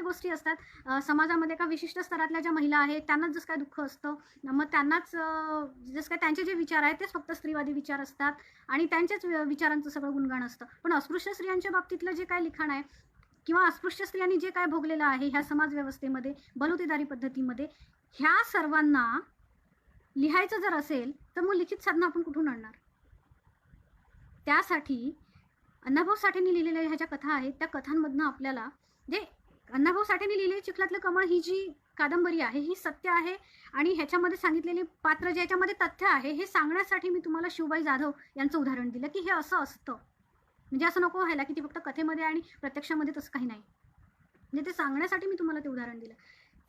गोष्टी असतात समाजामध्ये एका विशिष्ट स्तरातल्या ज्या महिला आहेत त्यांनाच जसं काय दुःख असतं, मग त्यांनाच जसं काय त्यांचे जे विचार आहेत तेच फक्त स्त्रीवादी विचार असतात आणि त्यांच्याच विचारांचं सगळं गुणगान असतं. पण अस्पृश्य स्त्रियांच्या बाबतीतलं जे काय लिखाण आहे किंवा अस्पृश्य स्त्रियांनी जे काय भोगलेलं आहे ह्या समाज व्यवस्थेमध्ये, बलुतेदारी पद्धतीमध्ये, ह्या सर्वांना लिहायचं जर असेल तर मग लिखित साधनं आपण कुठून आणणार? त्यासाठी अण्णाभाऊ साठेंनी लिहिलेल्या ह्या ज्या कथा आहेत त्या कथांमधनं आपल्याला जे अण्णाभाऊ साठेंनी लिहिलेली चिखलातलं कमळ ही जी कादंबरी आहे ही सत्य आहे आणि ह्याच्यामध्ये सांगितलेले पात्र जे ह्याच्यामध्ये तथ्य आहे हे सांगण्यासाठी मी तुम्हाला शिवबाई जाधव यांचं उदाहरण दिलं की हे असं असतं. म्हणजे असं नको व्हायला की ती फक्त कथेमध्ये आणि प्रत्यक्षामध्ये तसं काही नाही. म्हणजे ते सांगण्यासाठी मी तुम्हाला ते उदाहरण दिलं.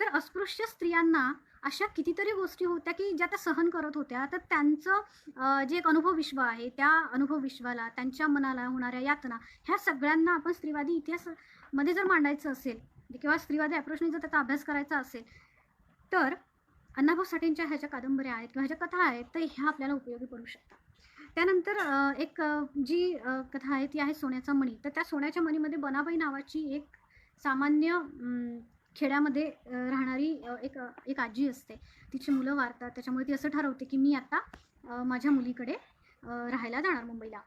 तर अस्पृश्य स्त्रियांना अशा कितीतरी गोष्टी होत्या की ज्या त्या सहन करत होत्या. तर त्यांचं जे एक अनुभव विश्व आहे त्या अनुभव विश्वाला, त्यांच्या मनाला होणाऱ्या यातना, ह्या सगळ्यांना आपण स्त्रीवादी इतिहासामध्ये जर मांडायचं असेल किंवा स्त्रीवादी अप्रोचने जर त्याचा अभ्यास करायचा असेल तर अण्णाभाऊ साठेंच्या ह्या ज्या कादंबऱ्या आहेत किंवा ह्या ज्या कथा आहेत तर ह्या आपल्याला उपयोगी पडू शकतात. त्यानंतर एक जी कथा आहे ती आहे सोन्याचा मणी. तर त्या सोन्याच्या मणीमध्ये बनाबाई नावाची एक सामान्य खेड्यामध्ये राहणारी एक आजी असते. तिची मुलं वारतात, त्याच्यामुळे ती असं ठरवते की मी आता माझ्या मुलीकडे राहायला जाणार मुंबईला.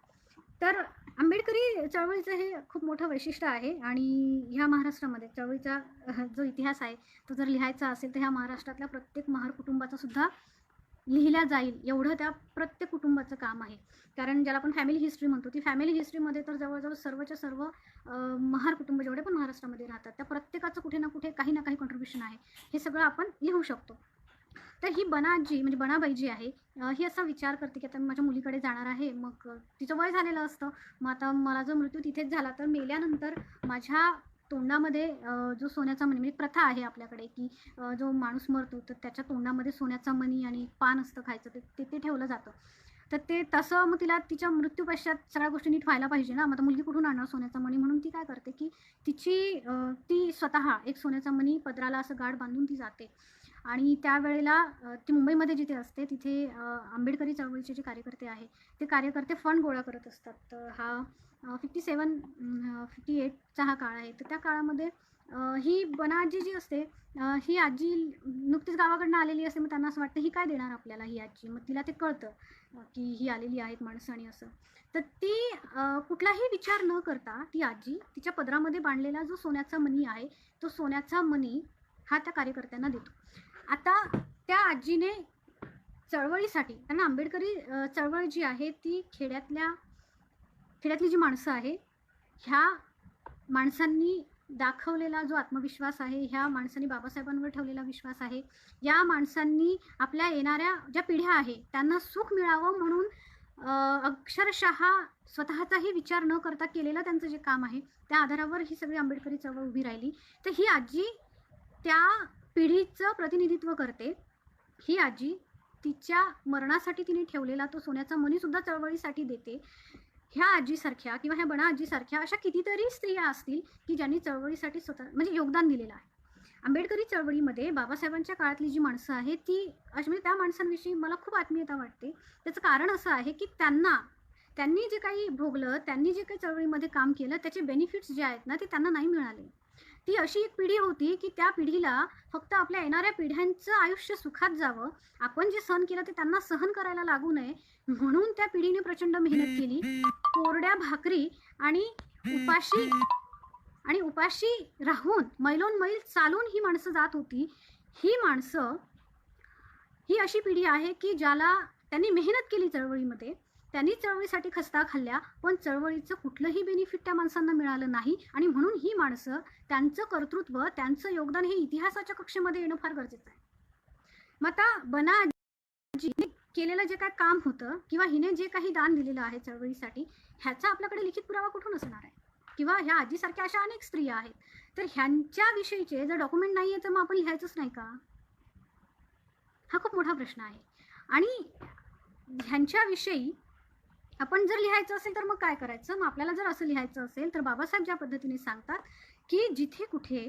तर आंबेडकरी चळवळीचं हे खूप मोठं वैशिष्ट्य आहे आणि ह्या महाराष्ट्रामध्ये चळवळीचा जो इतिहास आहे तो जर लिहायचा असेल तर ह्या महाराष्ट्रातल्या प्रत्येक महार कुटुंबाचा सुद्धा लिहिल्या जाईल एवढं त्या प्रत्येक कुटुंबाचं काम आहे. कारण ज्याला आपण फॅमिली हिस्ट्री म्हणतो, ती फॅमिली हिस्ट्रीमध्ये तर जवळजवळ सर्वच्या सर्व महार कुटुंब जेवढे पण महाराष्ट्रामध्ये राहतात त्या प्रत्येकाचं कुठे ना कुठे काही ना काही कॉन्ट्रीब्युशन आहे. हे सगळं आपण लिहू शकतो. तर ही बनाजी म्हणजे बनाबाई जी आहे ही असा विचार करते की आता मी माझ्या मुलीकडे जाणार आहे. मग तिचं वय झालेलं असतं. मग आता मला जर मृत्यू तिथेच झाला तर मेल्यानंतर माझ्या तोंडामध्ये जो सोन्याचा मणी म्हणजे प्रथा आहे आपल्याकडे की जो माणूस मरतो तर त्याच्या तोंडामध्ये सोन्याचा मणी आणि पान असतं खायचं ते ठेवलं जातं. तर ते तसं मग तिला तिच्या मृत्यूपश्चात सगळ्या गोष्टी नीट व्हायला पाहिजे ना. मग आता मुलगी कुठून आणणार सोन्याचा मणी, म्हणून ती काय करते की ती स्वतः एक सोन्याचा मणी पदराला असं गाठ बांधून ती जाते आणि त्यावेळेला ती मुंबईमध्ये जिथे असते तिथे आंबेडकरी चळवळीचे जे कार्यकर्ते आहे ते कार्यकर्ते फंड गोळा करत असतात. तर हा 57-58चा हा काळ आहे. तर त्या काळामध्ये ही बनाजी जी असते ही आजी नुकतीच गावाकडनं आलेली असते. मग त्यांना असं वाटतं ही काय देणार आपल्याला ही आजी. मग तिला ते कळतं की ही आलेली आहेत माणसं आणि असं. तर ती कुठलाही विचार न करता ती आजी तिच्या पदरामध्ये बांधलेला जो सोन्याचा मणी आहे तो सोन्याचा मणी हा त्या कार्यकर्त्यांना देतो. आता त्या आजीने चळवळीसाठी, कारण आंबेडकरी चळवळ जी आहे ती खेड्यातली जी माणसं आहे ह्या माणसांनी दाखवलेला जो आत्मविश्वास आहे, ह्या माणसांनी बाबासाहेबांवर ठेवलेला विश्वास आहे, या माणसांनी आपल्या येणाऱ्या ज्या पिढ्या आहे त्यांना सुख मिळावं म्हणून अक्षरशः स्वतःचाही विचार न करता केलेलं त्यांचं जे काम आहे त्या आधारावर ही सगळी आंबेडकरी चळवळ उभी राहिली. तर ही आजी त्या पिढीचं प्रतिनिधित्व करते. ही आजी तिच्या मरणासाठी तिने ठेवलेला तो सोन्याचा मणीसुद्धा चळवळीसाठी देते. ह्या आजीसारख्या किंवा ह्या बना आजीसारख्या अशा कितीतरी स्त्रिया असतील की ज्यांनी चळवळीसाठी स्वतः म्हणजे योगदान दिलेलं आहे. आंबेडकरी चळवळीमध्ये बाबासाहेबांच्या काळातली जी माणसं आहेत ती अशी म्हणजे त्या माणसांविषयी मला खूप आत्मीयता वाटते. त्याचं कारण असं आहे की त्यांनी जे काही भोगलं, त्यांनी जे काही चळवळीमध्ये काम केलं त्याचे बेनिफिट्स जे आहेत ना ते त्यांना नाही मिळाले. ती अशी एक पिढी होती की त्या पिढीला फक्त आपल्या येणाऱ्या पिढ्यांचं आयुष्य सुखात जावं, आपण जे सहन केलं ते त्यांना सहन करायला लागू नये, म्हणून त्या पिढीने प्रचंड मेहनत केली. कोरड्या भाकरी आणि उपाशी उपाशी राहून मैलोनमैल चालून ही माणसं जात होती. ही माणसं ही अशी पिढी आहे की ज्याला त्यांनी मेहनत केली चळवळीमध्ये, त्यांनी चळवळीसाठी खस्ता खाल्ल्या, पण चळवळीचं कुठलंही बेनिफिट त्या माणसांना मिळालं नाही आणि म्हणून ही माणसं, त्यांचं कर्तृत्व, त्यांचं योगदान हे इतिहासाच्या कक्षेमध्ये येणं फार गरजेचं आहे. मग आता बनाजीने केलेलं जे काय काम होतं किंवा हिने जे काही दान दिलेलं आहे चळवळीसाठी, ह्याचा आपल्याकडे लिखित पुरावा कुठून असणार आहे? किंवा ह्या आजीसारख्या अशा अनेक स्त्रिया आहेत, तर ह्यांच्याविषयीचे जर डॉक्युमेंट नाही आहे तर मग आपण लिहायचंच नाही का? हा खूप मोठा प्रश्न आहे. आणि ह्यांच्याविषयी आपण जर लिहायचं असेल तर मग काय करायचं? मग आपल्याला जर असं लिहायचं असेल तर बाबासाहेब ज्या पद्धतीने सांगतात की जिथे कुठे